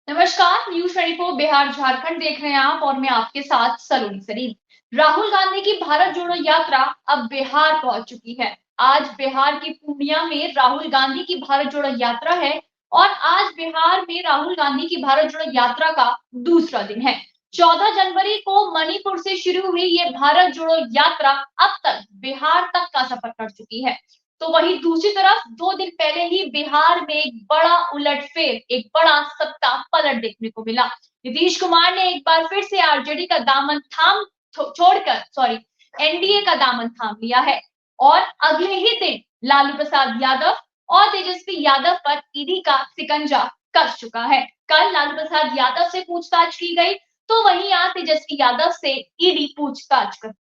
नमस्कार। न्यूज 24 बिहार झारखंड देख रहे हैं आप और मैं आपके साथ सलोनी सरीन। राहुल गांधी की भारत जोड़ो यात्रा अब बिहार पहुंच चुकी है। आज बिहार की पूर्णिया में राहुल गांधी की भारत जोड़ो यात्रा है और आज बिहार में राहुल गांधी की भारत जोड़ो यात्रा का दूसरा दिन है। 14 जनवरी को मणिपुर से शुरू हुई ये भारत जोड़ो यात्रा अब तक बिहार तक का सफर कर चुकी है। तो वहीं दूसरी तरफ 2 दिन पहले ही बिहार में एक बड़ा उलटफेर, एक बड़ा सत्ता पलट देखने को मिला। नीतीश कुमार ने एक बार फिर से आरजेडी का दामन एनडीए का दामन थाम लिया है और अगले ही दिन लालू प्रसाद यादव और तेजस्वी यादव पर ईडी का शिकंजा कस चुका है। कल लालू प्रसाद यादव से पूछताछ की गई तो वहीं आज तेजस्वी यादव से ईडी पूछताछ कर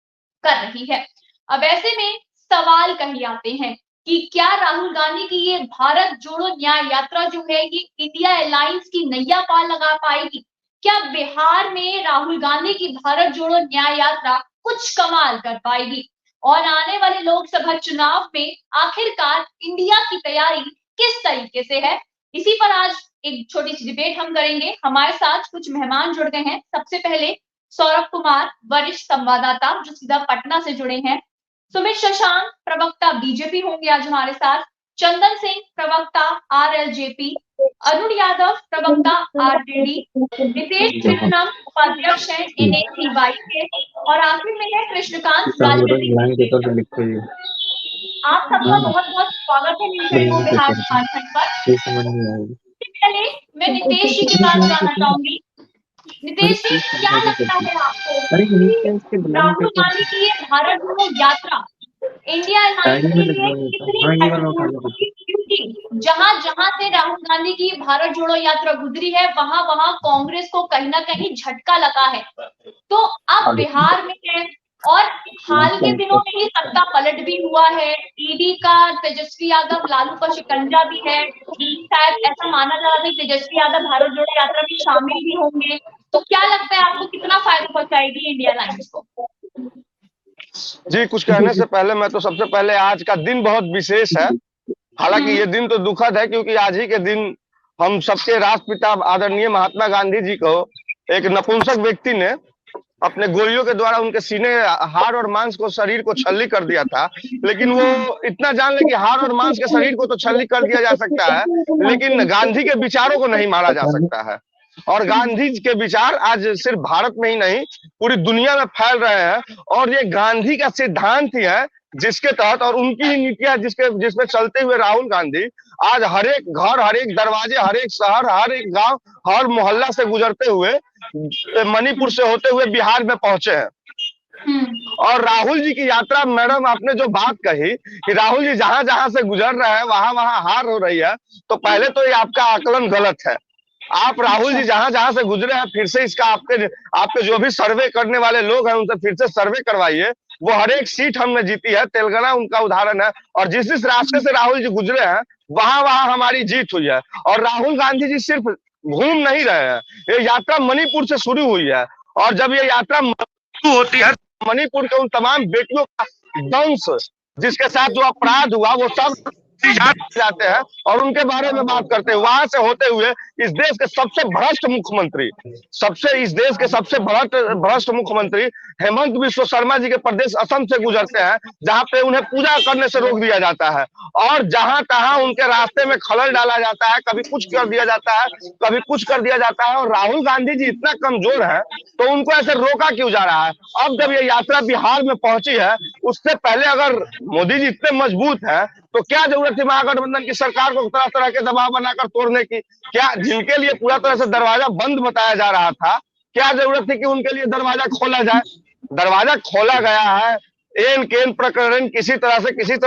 रही है। अब ऐसे में सवाल कही आते हैं कि क्या राहुल गांधी की ये भारत जोड़ो न्याय यात्रा जो है ये इंडिया अलायंस की नैया पार लगा पाएगी? क्या बिहार में राहुल गांधी की भारत जोड़ो न्याय यात्रा कुछ कमाल कर पाएगी? और आने वाले लोकसभा चुनाव में आखिरकार इंडिया की तैयारी किस तरीके से है, इसी पर आज एक छोटी सी डिबेट हम करेंगे। हमारे साथ कुछ मेहमान जुड़ गए हैं। सबसे पहले सौरभ कुमार, वरिष्ठ संवाददाता जो सीधा पटना से जुड़े हैं। सुमित शशांक, प्रवक्ता बीजेपी होंगे आज हमारे साथ। चंदन सिंह, प्रवक्ता आरएलजेपी। अरुण यादव, प्रवक्ता आरजेडी। नितेश कृष्णम, उपाध्यक्ष हैं एनएसीवाई के। और आखिर में है कृष्णकांत, राजनीतिक। आप सबका बहुत बहुत स्वागत है न्यूज 24 बिहार झारखंड पर। सबसे पहले मैं नितेश जी के पास जाना चाहूंगी। नितेश जी, क्या लगता है आपको राहुल गांधी की ये भारत जोड़ो यात्रा इंडिया अलायंस के लिए कितनी महत्वपूर्ण होगी? क्योंकि जहां जहां से राहुल गांधी की भारत जोड़ो यात्रा गुजरी है वहां वहां कांग्रेस को कहीं ना कहीं झटका लगा है। तो अब बिहार में है और हाल के दिनों में ही सत्ता पलट भी हुआ है। ईडी का तेजस्वी यादव, लालू का शिकंजा भी है। शायद ऐसा माना जा रहा है कि तेजस्वी यादव भारत जोड़ो यात्रा में शामिल भी होंगे। तो क्या लगता है आपको कितना फायदा पहुंचाएगी इंडिया अलायंस को? जी, कुछ कहने से पहले मैं तो सबसे पहले आज का दिन बहुत विशेष है। हालांकि ये दिन तो दुखद है क्योंकि आज ही के दिन हम सबके राष्ट्रपिता आदरणीय महात्मा गांधी जी को एक नपुंसक व्यक्ति ने अपने गोलियों के द्वारा उनके सीने, हाड़ और मांस को, शरीर को छल्ली कर दिया था। लेकिन वो इतना जान ले कि हाड़ और मांस के शरीर को तो छल्ली कर दिया जा सकता है, लेकिन गांधी के विचारों को नहीं मारा जा सकता है। और गांधी के विचार आज सिर्फ भारत में ही नहीं पूरी दुनिया में फैल रहे हैं और ये गांधी का सिद्धांत ही है जिसके तहत और उनकी ही नीतियां जिसमें चलते हुए राहुल गांधी आज हर एक घर, हर एक दरवाजे, हर एक शहर, हर एक गांव, हर मोहल्ला से गुजरते हुए मणिपुर से होते हुए बिहार में पहुंचे हैं। और राहुल जी की यात्रा, मैडम आपने जो बात कही कि राहुल जी जहां जहां से गुजर रहे हैं वहां वहां हार हो रही है, तो पहले तो ये आपका आकलन गलत है। आप राहुल जी जहां जहां से गुजरे हैं फिर से इसका आपके जो भी सर्वे करने वाले लोग हैं उनसे फिर से सर्वे करवाइए। वो हर एक सीट हमने जीती है, तेलंगाना उनका उदाहरण है। और जिस जिस रास्ते से राहुल जी गुजरे हैं वहां वहां हमारी जीत हुई है। और राहुल गांधी जी सिर्फ घूम नहीं रहे हैं, ये यात्रा मणिपुर से शुरू हुई है। और जब ये यात्रा शुरू होती है मणिपुर के उन तमाम बेटियों का दंश, जिसके साथ जो अपराध हुआ, वो सब जाते हैं और उनके बारे में बात करते हैं। वहां से होते हुए इस देश के सबसे भ्रष्ट मुख्यमंत्री, इस देश के सबसे भ्रष्ट मुख्यमंत्री हेमंत बिश्व शर्मा जी के प्रदेश असम से गुजरते हैं, जहां पे उन्हें पूजा करने से रोक दिया जाता है और जहां तहां उनके रास्ते में खलल डाला जाता है। कभी कुछ कर दिया जाता है, कभी कुछ कर दिया जाता है। और राहुल गांधी जी इतना कमजोर है तो उनको ऐसे रोका क्यों जा रहा है? अब जब ये यात्रा बिहार में पहुंची है, उससे पहले अगर मोदी जी इतने मजबूत है तो क्या जरूरत थी महागठबंधन की सरकार को तरह तरह के दबाव बनाकर तोड़ने की? क्या जिनके लिए पूरा तरह से दरवाजा बंद बताया जा रहा था, क्या जरूरत थी कि उनके लिए दरवाजा खोला जाए? दरवाजा खोला गया है। एन केन प्रकरण किसी तरह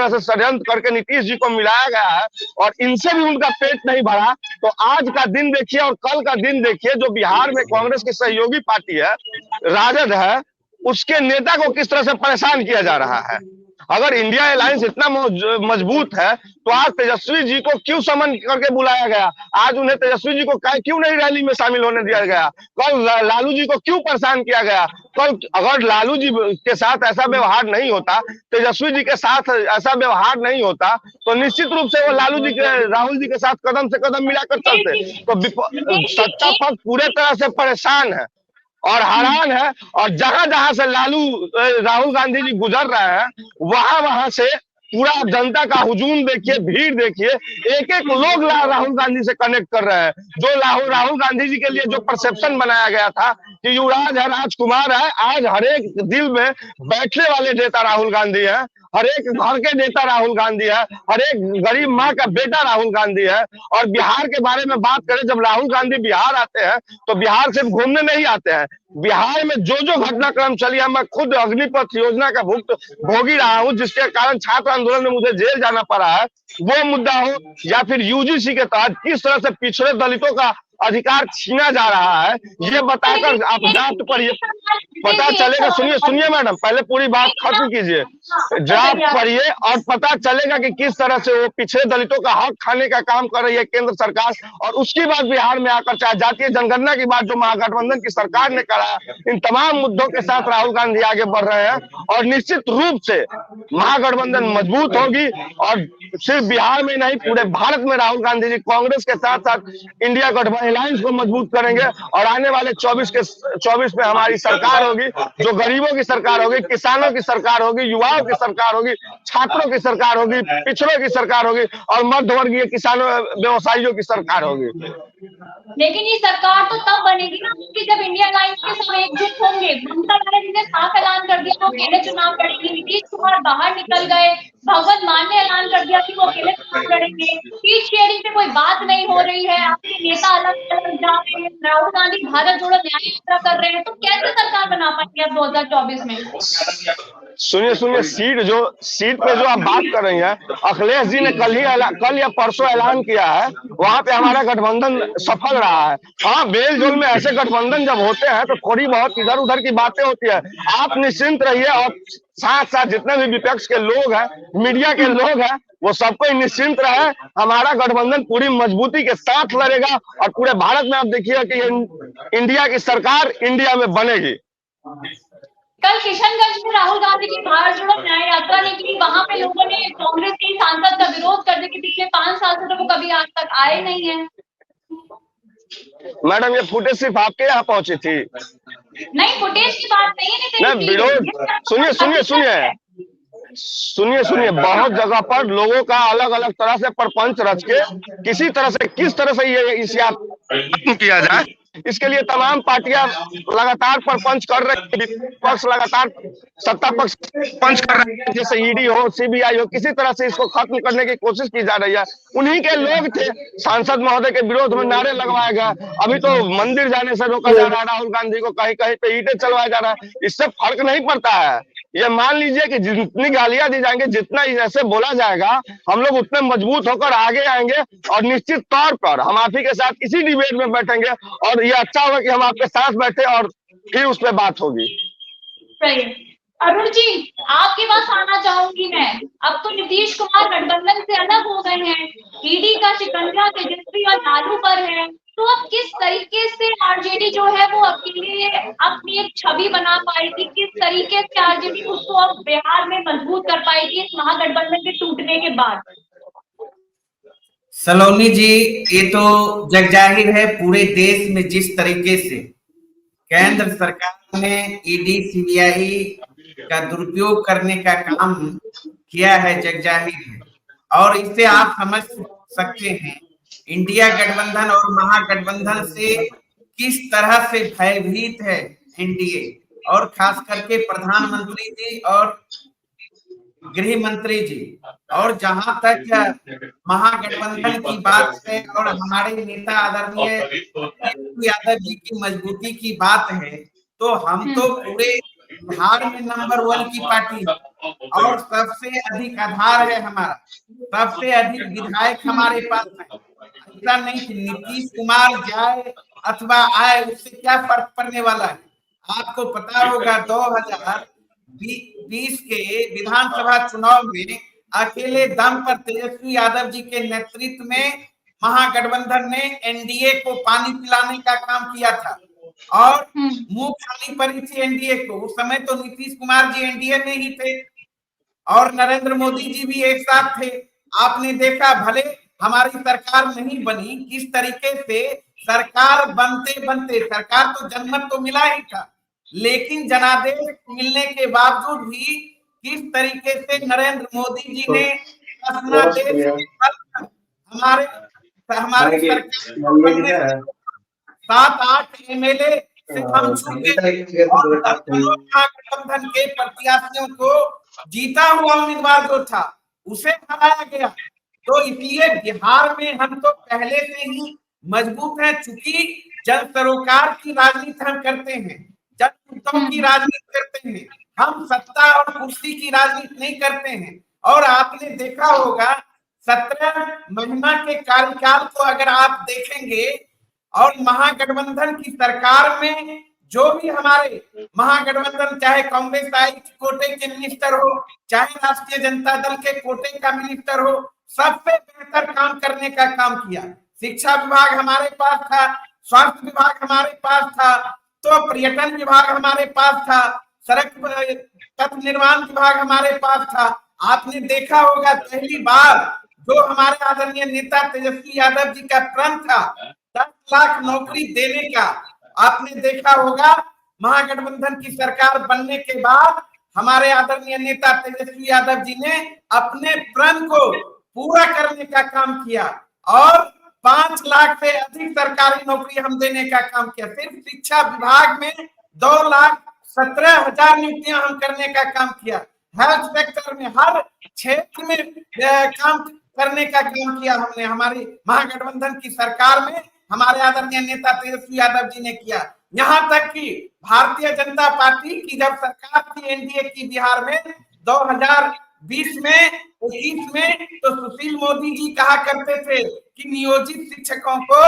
से षड्यंत्र करके नीतीश जी को मिलाया गया है और इनसे भी उनका पेट नहीं भरा। तो आज का दिन देखिए और कल का दिन देखिए, जो बिहार में कांग्रेस की सहयोगी पार्टी है, राजद है, उसके नेता को किस तरह से परेशान किया जा रहा है। अगर इंडिया अलायंस इतना मजबूत है तो आज तेजस्वी जी को क्यों समन करके बुलाया गया? आज उन्हें तेजस्वी जी को क्यों नहीं रैली में शामिल होने दिया गया? कल लालू जी को क्यों परेशान किया गया? कल अगर लालू जी के साथ ऐसा व्यवहार नहीं होता, तेजस्वी जी के साथ ऐसा व्यवहार नहीं होता, तो निश्चित रूप से वो लालू जी के, राहुल जी के साथ कदम से कदम मिलाकर चलते। तो सत्ता पक्ष पूरे तरह से परेशान है और हैरान है, और जहां जहां से राहुल गांधी जी गुजर रहे हैं, वहां वहां से पूरा जनता का हुजूम देखिए, भीड़ देखिए, एक एक लोग राहुल गांधी से कनेक्ट कर रहे हैं। जो राहुल गांधी जी के लिए जो परसेप्शन बनाया गया था कि युवराज है, राजकुमार है, आज हर एक दिल में बैठने वाले नेता राहुल गांधी है, हर एक घर के नेता राहुल गांधी है, हर एक गरीब माँ का बेटा राहुल गांधी है। और बिहार के बारे में बात करें, जब राहुल गांधी बिहार आते हैं तो बिहार सिर्फ घूमने नहीं आते हैं, बिहार में जो जो घटनाक्रम चली है, मैं खुद अग्निपथ योजना का भोगी रहा हूं, जिसके कारण छात्र आंदोलन में मुझे जेल जाना पड़ा है, वो मुद्दा हो या फिर यूजीसी के तहत किस तरह से पिछड़े दलितों का अधिकार छीना जा रहा है, ये बताकर आप ड्राफ्ट पढ़िए, पता चलेगा। सुनिए सुनिए मैडम, पहले पूरी बात खत्म कीजिए, ड्राफ्ट पढ़िए और पता चलेगा कि किस तरह से वो पिछड़े दलितों का हक खाने का काम कर रही है केंद्र सरकार। और उसके बाद बिहार में आकर चाहे जातीय जनगणना की बात जो महागठबंधन की सरकार ने करा, इन तमाम मुद्दों के साथ राहुल गांधी आगे बढ़ रहे हैं, और निश्चित रूप से महागठबंधन मजबूत होगी। और सिर्फ बिहार में नहीं, पूरे भारत में राहुल गांधी जी कांग्रेस के साथ साथ इंडिया गठबंधन अलायंस को मजबूत करेंगे, और आने वाले 24 में हमारी सरकार होगी, जो गरीबों की सरकार होगी, किसानों की सरकार होगी, युवाओं की सरकार होगी, छात्रों की सरकार होगी, पिछड़ों की सरकार होगी, और मध्यवर्गीय किसानों व्यवसायियों की सरकार होगी। लेकिन ये सरकार तो तब बनेगी ना कि जब इंडिया अलायंस के सब एकजुट होंगे। ममता बनर्जी ने साफ ऐलान कर दिया वो अकेले चुनाव लड़ेंगे, नीतीश कुमार बाहर निकल गए, भगवंत मान ने ऐलान कर दिया कि वो अकेले चुनाव लड़ेंगे, सीट शेयरिंग पे कोई बात नहीं हो रही है, आपके नेता अलग अलग जा रहे हैं, राहुल गांधी भारत जोड़ो न्याय यात्रा कर रहे हैं, तो कैसे सरकार बना पाएंगे अब 2024 में? सुनिए सुनिए, सीट पे जो आप बात कर रही हैं, अखिलेश जी ने कल या परसों ऐलान किया है, वहां पे हमारा गठबंधन सफल रहा है। हाँ, बेल जोल में ऐसे गठबंधन जब होते हैं तो थोड़ी बहुत इधर उधर की बातें होती है। आप निश्चिंत रहिए, और साथ साथ जितने भी विपक्ष के लोग हैं, मीडिया के लोग हैं, वो सबको निश्चिंत रहे, हमारा गठबंधन पूरी मजबूती के साथ लड़ेगा, और पूरे भारत में आप देखिए कि इंडिया की सरकार इंडिया में बनेगी। कल किशनगंज में राहुल गांधी की भारत जोड़ो न्याय यात्रा निकली, वहां पे लोगों ने कांग्रेस के सांसद का विरोध कर दिया कि पिछले 5 साल से तो वो कभी आज तक आए नहीं है। मैडम, ये फुटेज सिर्फ आपके यहाँ पहुंची थी? नहीं, फुटेज की बात नहीं है, विरोध सुनिए सुनिए सुनिए सुनिए सुनिए, बहुत जगह पर लोगों का अलग अलग तरह से प्रपंच रच के किसी तरह से, किस तरह से ये इस खत्म किया जाए, इसके लिए तमाम पार्टियां लगातार प्रपंच कर रही है, पक्ष लगातार सत्ता पक्ष पंच कर रहे हैं, जैसे ईडी हो, सीबीआई हो, किसी तरह से इसको खत्म करने की कोशिश की जा रही है। उन्हीं के लोग थे, सांसद महोदय के विरोध में नारे लगवाया गया, अभी तो मंदिर जाने से रोका जा रहा है राहुल गांधी को, कहीं कहीं पे ईंटें चलवाया जा रहा है, इससे फर्क नहीं पड़ता है। ये मान लीजिए कि जितनी गालियां दी जाएंगे, जितना ऐसे बोला जाएगा, हम लोग उतने मजबूत होकर आगे आएंगे, और निश्चित तौर पर हम आप ही के साथ इसी डिबेट में बैठेंगे, और ये अच्छा होगा कि हम आपके साथ बैठे और फिर उस पर बात होगी। सही। अरुण जी, आपके पास आना चाहूंगी मैं। अब तो नीतीश कुमार गठबंधन से अलग हो गए हैं, ईडी का शिकंजा तेजस्वी और लालू पर है, तो अब किस तरीके से आरजेडी जो है वो अकेले अपनी एक छवि बना पाएगी, किस तरीके से आरजेडी उसको अब बिहार में मजबूत कर पाएगी इस महागठबंधन के टूटने के बाद? सलोनी जी, ये तो जगजाहिर है पूरे देश में जिस तरीके से केंद्र सरकार ने ईडी सीबीआई का दुरुपयोग करने का काम किया है, जगजाहिर है। और इससे आप समझ सकते हैं इंडिया गठबंधन और महागठबंधन से किस तरह से भयभीत है एनडीए, और खास करके प्रधानमंत्री जी और गृह मंत्री जी। और जहां तक महागठबंधन की बात है और हमारे नेता आदरणीय यादव जी की मजबूती की बात है, तो हम तो पूरे बिहार में नंबर 1 की पार्टी है, और सबसे अधिक आधार है हमारा, सबसे अधिक विधायक हमारे पास है। ऐसा नहीं कि नीतीश कुमार जाए अथवा आए उससे क्या फर्क पड़ने वाला है। आपको पता होगा 2020 के विधानसभा चुनाव में अकेले दम पर तेजस्वी यादव जी के नेतृत्व में महागठबंधन ने एनडीए को पानी पिलाने का काम किया था और मुंह खाली पड़ी थी एनडीए को। उस समय तो नीतीश कुमार जी एनडीए में ही थे और नरेंद्र मोदी जी भी एक साथ थे। आपने देखा भले हमारी सरकार नहीं बनी, किस तरीके से सरकार बनते बनते, सरकार तो जनमत तो मिला ही था, लेकिन जनादेश मिलने के बावजूद भी किस तरीके से नरेंद्र मोदी जी ने हमारे सरकार 7-8 एमएलए से हम गठबंधन के प्रत्याशियों को जीता हुआ उम्मीदवार जो था उसे हराया गया। तो इसलिए बिहार में हम तो पहले से ही मजबूत हैं, चूंकि जन सरोकार की राजनीति हम करते हैं, जन मुद्दों की राजनीति करते हैं, हम सत्ता और कुर्सी की राजनीति नहीं करते हैं। और आपने देखा होगा 17 महीना के कार्यकाल को अगर आप देखेंगे और महागठबंधन की सरकार में जो भी हमारे महागठबंधन, चाहे कांग्रेस आई कोटे के मिनिस्टर हो, चाहे राष्ट्रीय जनता दल के कोटे का मिनिस्टर हो, सबसे बेहतर काम करने का काम किया। शिक्षा विभाग हमारे पास था, स्वास्थ्य विभाग हमारे पास था, तो पर्यटन विभाग हमारे पास था, सड़क पथ निर्माण विभाग हमारे पास था। आपने देखा होगा पहली बार जो हमारे आदरणीय नेता तेजस्वी यादव जी का प्रण था 10 लाख नौकरी देने का, आपने देखा होगा महागठबंधन की सरकार बनने के बाद हमारे आदरणीय नेता तेजस्वी यादव जी ने अपने प्रण को पूरा करने का काम किया और 5 लाख से अधिक सरकारी नौकरी हम देने का काम किया। सिर्फ शिक्षा विभाग में 2,17,000 नियुक्तियां हम करने का काम किया। हेल्थ सेक्टर में हर क्षेत्र में काम करने का काम किया हमने, हमारी महागठबंधन की सरकार में हमारे आदरणीय नेता तेजस्वी यादव जी ने किया। यहाँ तक कि भारतीय जनता पार्टी की जब सरकार थी एनडीए की बिहार में 2020 में 21 में, तो सुशील मोदी जी कहा करते थे कि नियोजित शिक्षकों को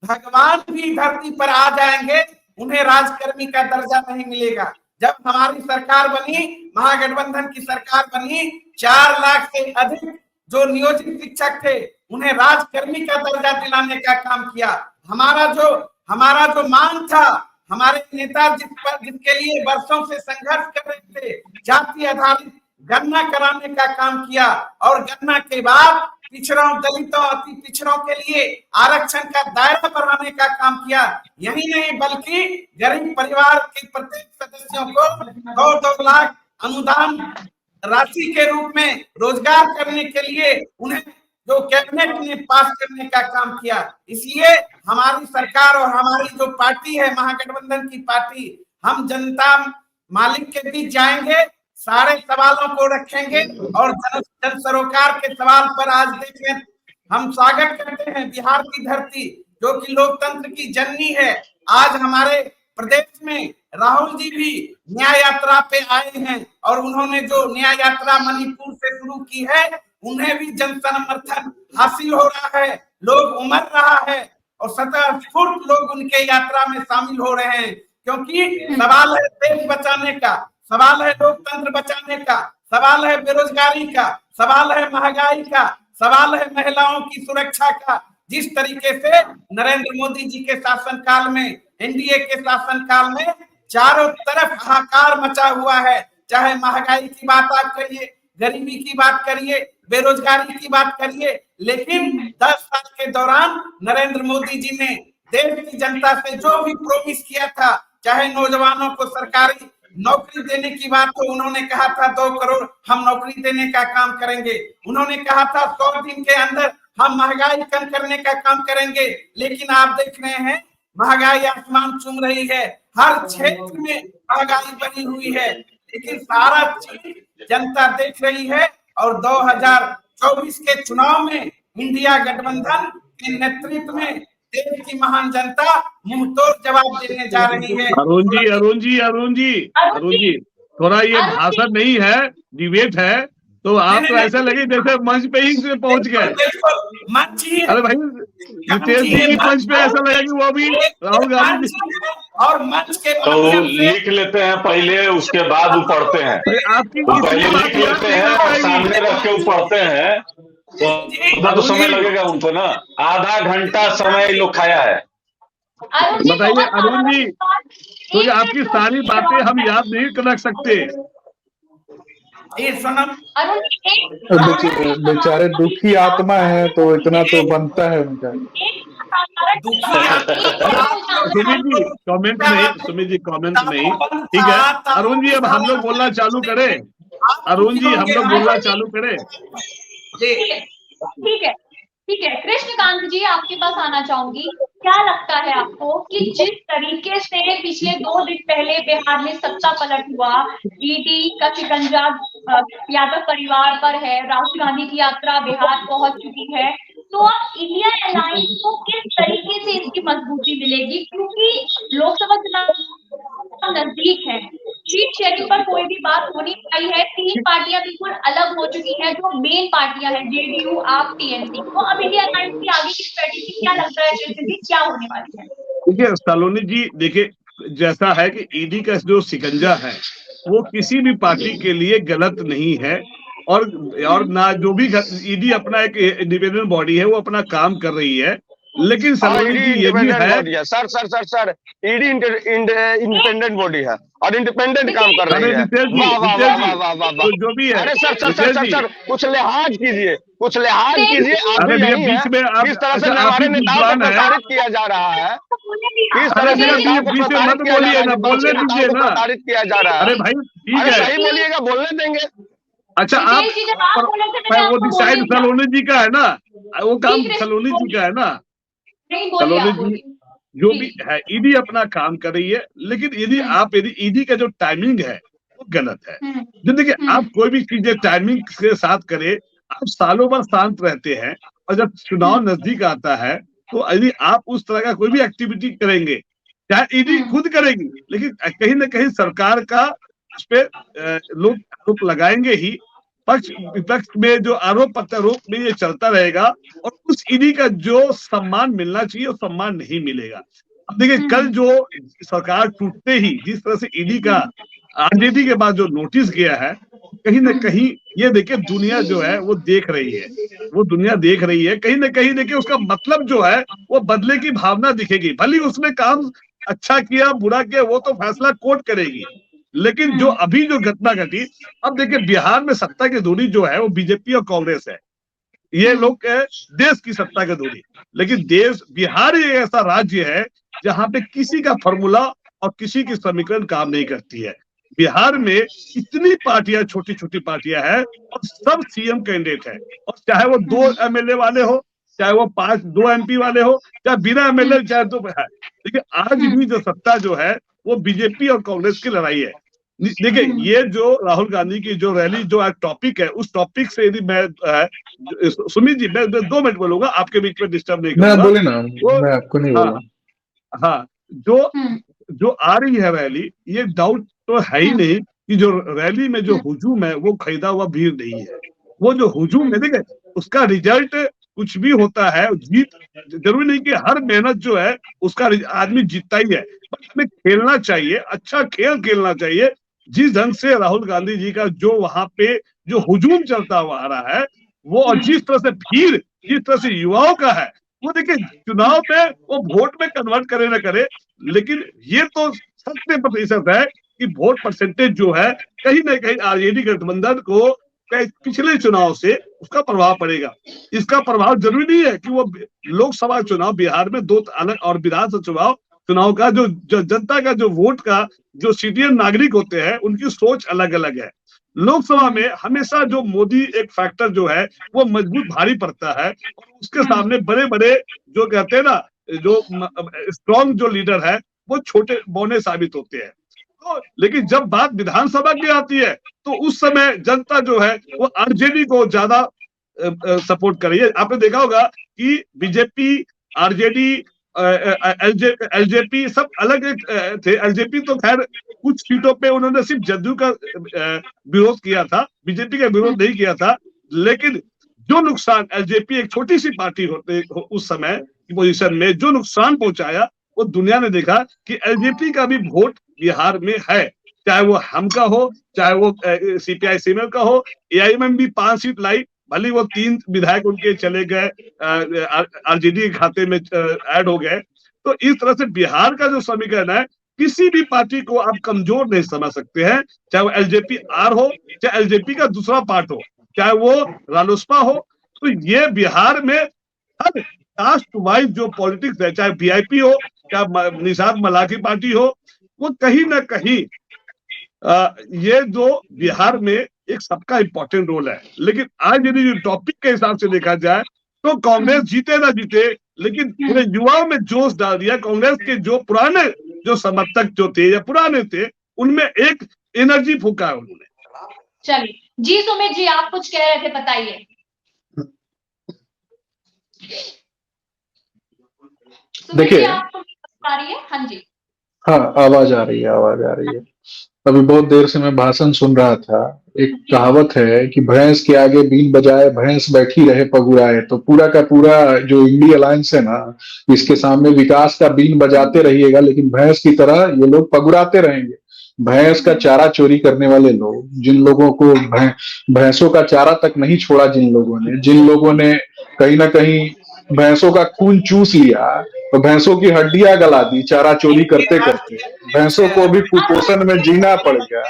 भगवान भी धरती पर आ जाएंगे, उन्हें राजकर्मी का दर्जा नहीं मिलेगा। जब हमारी सरकार बनी, महागठबंधन की सरकार बनी, 4 लाख से अधिक जो नियोजित शिक्षक थे उन्हें राजकर्मी का दर्जा दिलाने का काम किया। हमारा जो मांग था, हमारे नेता जिसके लिए वर्षों से संघर्ष कर रहे थे, जाति आधारित गणना कराने का काम किया और गणना के बाद पिछड़ों, दलितों, अति पिछड़ों के लिए आरक्षण का दायरा बढ़ाने का काम किया। यही नहीं बल्कि गरीब परिवार के प्रत्येक सदस्यों को 2 लाख अनुदान राशि के रूप में रोजगार करने के लिए उन्हें जो कैबिनेट ने पास करने का काम किया। इसलिए हमारी सरकार और हमारी जो पार्टी है महागठबंधन की पार्टी, हम जनता मालिक के बीच जाएंगे, सारे सवालों को रखेंगे और जन सरोकार के सवाल पर आज देखें, हम स्वागत करते हैं बिहार की धरती जो कि लोकतंत्र की जननी है। आज हमारे प्रदेश में राहुल जी भी न्याय यात्रा पे आए हैं और उन्होंने जो न्याय यात्रा मणिपुर से शुरू की है, उन्हें भी जन समर्थन हासिल हो रहा है, लोग उमड़ रहा है और स्वतःस्फूर्त लोग उनके यात्रा में शामिल हो रहे हैं, क्योंकि सवाल है देश बचाने का, सवाल है लोकतंत्र बचाने का, सवाल है बेरोजगारी का, सवाल है महंगाई का, सवाल है महिलाओं की सुरक्षा का। जिस तरीके से नरेंद्र मोदी जी के शासनकाल में, एनडीए के शासनकाल में चारों तरफ हाहाकार मचा हुआ है, चाहे महंगाई की बात आप करिए, गरीबी की बात करिए, बेरोजगारी की बात करिए, लेकिन 10 साल के दौरान नरेंद्र मोदी जी ने देश की जनता से जो भी प्रॉमिस किया था, चाहे नौजवानों को सरकारी नौकरी देने की बात, तो उन्होंने कहा था 2 करोड़ हम नौकरी देने का काम करेंगे, उन्होंने कहा था 100 दिन के अंदर हम महंगाई कम करने का काम करेंगे, लेकिन आप देख रहे हैं महंगाई आसमान चूम रही है, हर क्षेत्र में महंगाई बनी हुई है, लेकिन सारा चीज जनता देख रही है और 2024 के चुनाव में इंडिया गठबंधन के नेतृत्व में देश की महान जनता मुंहतोड़ जवाब देने जा रही है। अरुण जी, थोड़ा ये भाषण नहीं है, डिबेट है, तो आप तो ऐसा लगे जैसे मंच पे ही से पहुंच गए। मंच ही, अरे भाई, नितेश जी की मंच पे ऐसा लगा कि वो भी राहुल गांधी और मंच के तो माध्यम से लिख लेते हैं पहले, उसके बाद वो पढ़ते हैं। अरे आपकी वो किसी पहले बात लिख की याद लेते नहीं हैं कर और पाएगी। सामने रख के वो पढ़ते हैं, तो उतना तो समय लगेगा उनको ना। आधा घंटा समय ये लोग खाया है। अरुण जी बताइए बहुत अरुण जी, तो ये एक आपकी मिनट सारी रुकिए, बातें हम जवाब याद नहीं रख सकते। ये सुनो, अरुण जी एक बेचारे दुखी आत्मा है तो इतना तो बनता है उनका। दुखी आत्मा तो आप लोग सुमित जी कमेंट में ही, सुमित जी कमेंट में ही, ठीक है। अरुण जी अब हम लोग बोलना चालू करें। अरुण जी हम लोग बोलना चालू करें। ठीक है ठीक है, कृष्णकांत जी आपके पास आना चाहूंगी। क्या लगता है आपको कि जिस तरीके से पिछले 2 दिन पहले बिहार में सत्ता पलट हुआ, ईडी का शिकंजा यादव परिवार पर है, राहुल गांधी की यात्रा बिहार पहुंच चुकी है, तो अब इंडिया अलायंस को किस तरीके से इसकी मजबूती मिलेगी? क्योंकि लोकसभा चुनाव नजदीक है, सीट शेयरिंग पर कोई भी बात हो नहीं पाई है, 3 पार्टियां बिल्कुल अलग हो चुकी हैं, जो मेन पार्टियां हैं जेडीयू, आप, टीएमसी। तो अब इंडिया अलायंस की आगे की स्ट्रेटेजी क्या लगता है, स्ट्रेटेजी क्या होने वाली है? देखिए सलोनी जी, देखिए जैसा है कि ईडी का जो शिकंजा है वो किसी भी पार्टी के लिए गलत नहीं है, और ना जो भी ईडी अपना एक इंडिपेंडेंट बॉडी है वो अपना काम कर रही है, लेकिन सलोनी जी ये भी है। बॉडी है सर, ईडी इंडिपेंडेंट बॉडी है और इंडिपेंडेंट काम कर रही है। रितेश जी, वाह वाह रितेश वाह जी, वाह वाह वाह। तो जो भी है अरे सर रितेश जी, कुछ लिहाज कीजिए, कुछ लिहाज कीजिए। आप अरे भी भैया यही बीच है, में आप, किस तरह से अच्छा, आप हमारे ही नेताओं को विद्वान है। प्रताड़ित किया जा रहा है, किस अरे तरह से भैया नेताओं को बीच में प्रताड़ित मत किया जा बोलिए रहा है, ना, बोलने नेताओं दीजिए को ना। प्रताड़ित किया जा रहा है। अरे भाई ठीक अरे है, सही बोलिएगा, बोलने देंगे। अच्छा आप, रितेश जी, जब आप बोले थे मैंने वो आपको डिसाइड बोलने दिया। सलोनी जी का है ना, वो काम ठीक है, सलोनी जी का है ना। नहीं बोलिए, आप सलोनी जी बोलिए। जो जी। भी है, ईडी अपना काम कर रही है, लेकिन यदि ईडी का जो टाइमिंग है वो गलत है। जो देखिए आप कोई भी चीजें टाइमिंग के साथ करें, आप सालों भर शांत रहते हैं, और जब चुनाव नजदीक आता है तो यदि आप उस तरह का कोई भी एक्टिविटी करेंगे, चाहे ईडी खुद करेगी, लेकिन कहीं ना कहीं सरकार का उस पर लोग आरोप लगाएंगे ही। पक्ष विपक्ष में जो आरोप प्रत्यारोप में ये चलता रहेगा, और उस ईडी का जो सम्मान मिलना चाहिए वो सम्मान नहीं मिलेगा। अब देखिए कल जो सरकार टूटते ही जिस तरह से ईडी का आरजेडी के बाद जो नोटिस गया है, कहीं ना कहीं ये देखिए दुनिया जो है वो देख रही है, वो दुनिया देख रही है, कहीं ना कहीं देखिए उसका मतलब जो है वो बदले की भावना दिखेगी। भले उसने काम अच्छा किया बुरा किया वो तो फैसला कोर्ट करेगी, लेकिन जो अभी जो घटना घटी, अब देखिए बिहार में सत्ता की दूरी जो है वो बीजेपी और कांग्रेस है, ये लोग देश की सत्ता की दूरी। लेकिन बिहार एक ऐसा राज्य है जहां पे किसी का फॉर्मूला और किसी की समीकरण काम नहीं करती है। बिहार में इतनी पार्टियां, छोटी छोटी पार्टियां हैं, और सब सीएम कैंडिडेट है, और चाहे वो 2 एमएलए वाले हो, चाहे वो 2 एमपी वाले हो, चाहे बिना एमएलए, चाहे 2 है। देखिए आज भी जो सत्ता जो है वो बीजेपी और कांग्रेस की लड़ाई है। देखिए ये जो राहुल गांधी की जो रैली जो आज टॉपिक है, उस टॉपिक से यदि मैं सुमित जी मैं 2 मिनट बोलूंगा, आपके बीच में डिस्टर्ब नहीं करूंगा। बोले ना, मैं आपको नहीं बोला। हाँ, जो आ रही है रैली, ये डाउट तो है ही नहीं कि जो रैली में जो हुजूम है वो खरीदा हुआ भीड़ नहीं है। वो जो हुजूम है, देखिए उसका रिजल्ट कुछ भी होता है, जीत जरूरी नहीं कि हर मेहनत जो है उसका आदमी जीतता ही है। हमें खेलना चाहिए, अच्छा खेल खेलना चाहिए। जिस ढंग से राहुल गांधी जी का जो वहां पे जो हुजूम चलता हुआ आ रहा है, वो और जिस तरह से भीड़, जिस तरह से युवाओं का है, वो देखिए चुनाव में वो वोट में कन्वर्ट करे ना करे, लेकिन ये तो 70% है कि वोट परसेंटेज जो है कहीं ना कहीं आरजेडी गठबंधन को पिछले चुनाव से उसका प्रभाव पड़ेगा। इसका प्रभाव जरूरी नहीं है कि वो लोकसभा चुनाव बिहार में 2 अलग और विधानसभा चुनाव का जो जनता का जो वोट का जो सिटीजन नागरिक होते हैं उनकी सोच अलग अलग है। लोकसभा में हमेशा जो मोदी एक फैक्टर जो है वो मजबूत भारी पड़ता है, और उसके सामने बड़े बड़े जो कहते हैं ना जो स्ट्रॉन्ग जो लीडर है वो छोटे बौने साबित होते हैं। तो लेकिन जब बात विधानसभा की आती है तो उस समय जनता जो है वो आरजेडी को ज्यादा सपोर्ट कर रही है। आपने देखा होगा कि बीजेपी, आरजेडी, एलजेपी सब अलग थे। एलजेपी तो खैर कुछ सीटों पे उन्होंने सिर्फ जदयू का विरोध किया था, बीजेपी का विरोध नहीं किया था, लेकिन जो नुकसान एलजेपी एक छोटी सी पार्टी होते उस समय की पोजीशन में जो नुकसान पहुंचाया वो दुनिया ने देखा कि एलजेपी का भी वोट बिहार में है, चाहे वो हम का हो, चाहे वो सीपीआई सीमेल का हो। एआईएमएम भी 5 सीट लाई, भले वो 3 विधायक उनके चले गए, आरजेडी के खाते में ऐड हो गए। तो इस तरह से बिहार का जो समीकरण है, किसी भी पार्टी को आप कमजोर नहीं समझ सकते हैं, चाहे वो एलजेपी आर हो, चाहे एलजेपी का दूसरा पार्ट हो, चाहे वो रालोसपा हो। तो ये बिहार में हर कास्ट वाइज जो पॉलिटिक्स है, चाहे वीआईपी हो, चाहे निषाद मल्लाह की पार्टी हो, वो कहीं ना कहीं ये जो बिहार में एक सबका इंपॉर्टेंट रोल है। लेकिन आज यदि टॉपिक के हिसाब से देखा जाए तो कांग्रेस जीते ना जीते, लेकिन पूरे युवाओं में जोश डाल दिया। कांग्रेस के जो पुराने जो समर्थक जो थे या पुराने थे, उनमें एक एनर्जी फूका है उन्होंने। चलिए जी, सुमित जी आप कुछ कह रहे थे, बताइए। देखिए, आपको आ रही है? हाँ जी, हाँ आवाज आ रही है, आवाज आ रही है। अभी बहुत देर से मैं भाषण सुन रहा था। एक कहावत है कि भैंस के आगे बीन बजाए भैंस बैठी रहे पगुराए। तो पूरा का पूरा जो इंडी अलायंस है ना, इसके सामने विकास का बीन बजाते रहिएगा, लेकिन भैंस की तरह ये लोग पगुराते रहेंगे। भैंस का चारा चोरी करने वाले लोग, जिन लोगों को भैंसों का चारा तक नहीं छोड़ा, जिन लोगों ने कहीं ना कहीं भैंसों का खून चूस लिया, तो भैंसों की हड्डियां गला दी चारा चोरी करते करते, भैंसों को भी कुपोषण में जीना पड़ गया।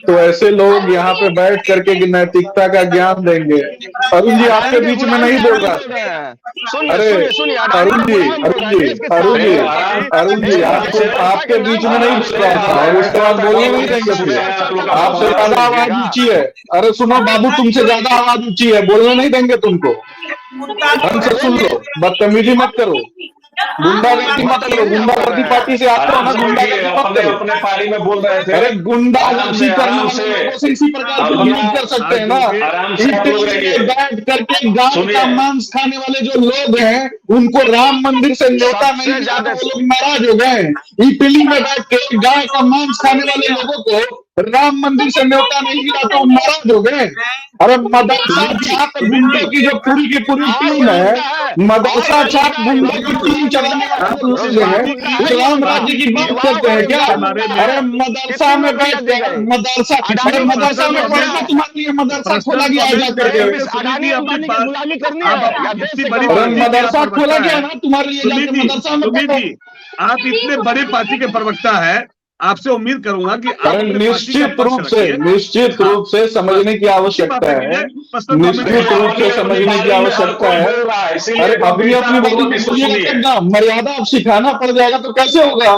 तो ऐसे लोग यहाँ पे बैठ करके नैतिकता का ज्ञान देंगे। अरुण जी आपके बीच में नहीं बोल रहा। अरे अरुण जी आपके बीच में नहीं बोल रहा था, और उसके बाद बोलने नहीं देंगे। आपसे ज्यादा आवाज ऊंची है। अरे सुनो बाबू, तुमसे ज्यादा आवाज ऊंची है, बोलने नहीं देंगे तुमको। ढंग से सुन लो, बदतमीजी मत करो, गुंडागर्दी मत करो। गुंडागर्दी पार्टी से आते हो ना, गुंडागर्दी मत करो। अपने पारी में बोल रहे थे। अरे गुंडागर्दी करने वाले लोगों से इसी प्रकार से विरोध कर सकते हैं ना। बैठ करके गांव का मांस खाने वाले जो लोग हैं, उनको राम मंदिर से न्योता नहीं मिला तो वो लोग नाराज हो गए। इटली में बैठ के गाय का मांस खाने वाले लोगों को राम मंदिर से न्योता नहीं मिला तो नाराज हो गए। अरे मदरसा छात्र गुंडों की जो पूरी की पूरी टीम है, मदरसा छात्र गुंडों की टीम चलाने वाले लोग हैं, इस्लाम राज्य की बात करते हैं क्या? अरे मदरसा में बैठ कर मदरसा में पढ़ना तुम्हारे लिए मदरसा खोला गया है जाकर के। मदरसा खोला गया ना तुम्हारे लिए, मदरसा में। आप इतने बड़े पार्टी के प्रवक्ता है, आपसे उम्मीद करूंगा कि निश्चित रूप से समझने की आवश्यकता है, निश्चित रूप से समझने की आवश्यकता है। अरे अपनी अपनी मर्यादा अब सिखाना पड़ जाएगा तो कैसे होगा?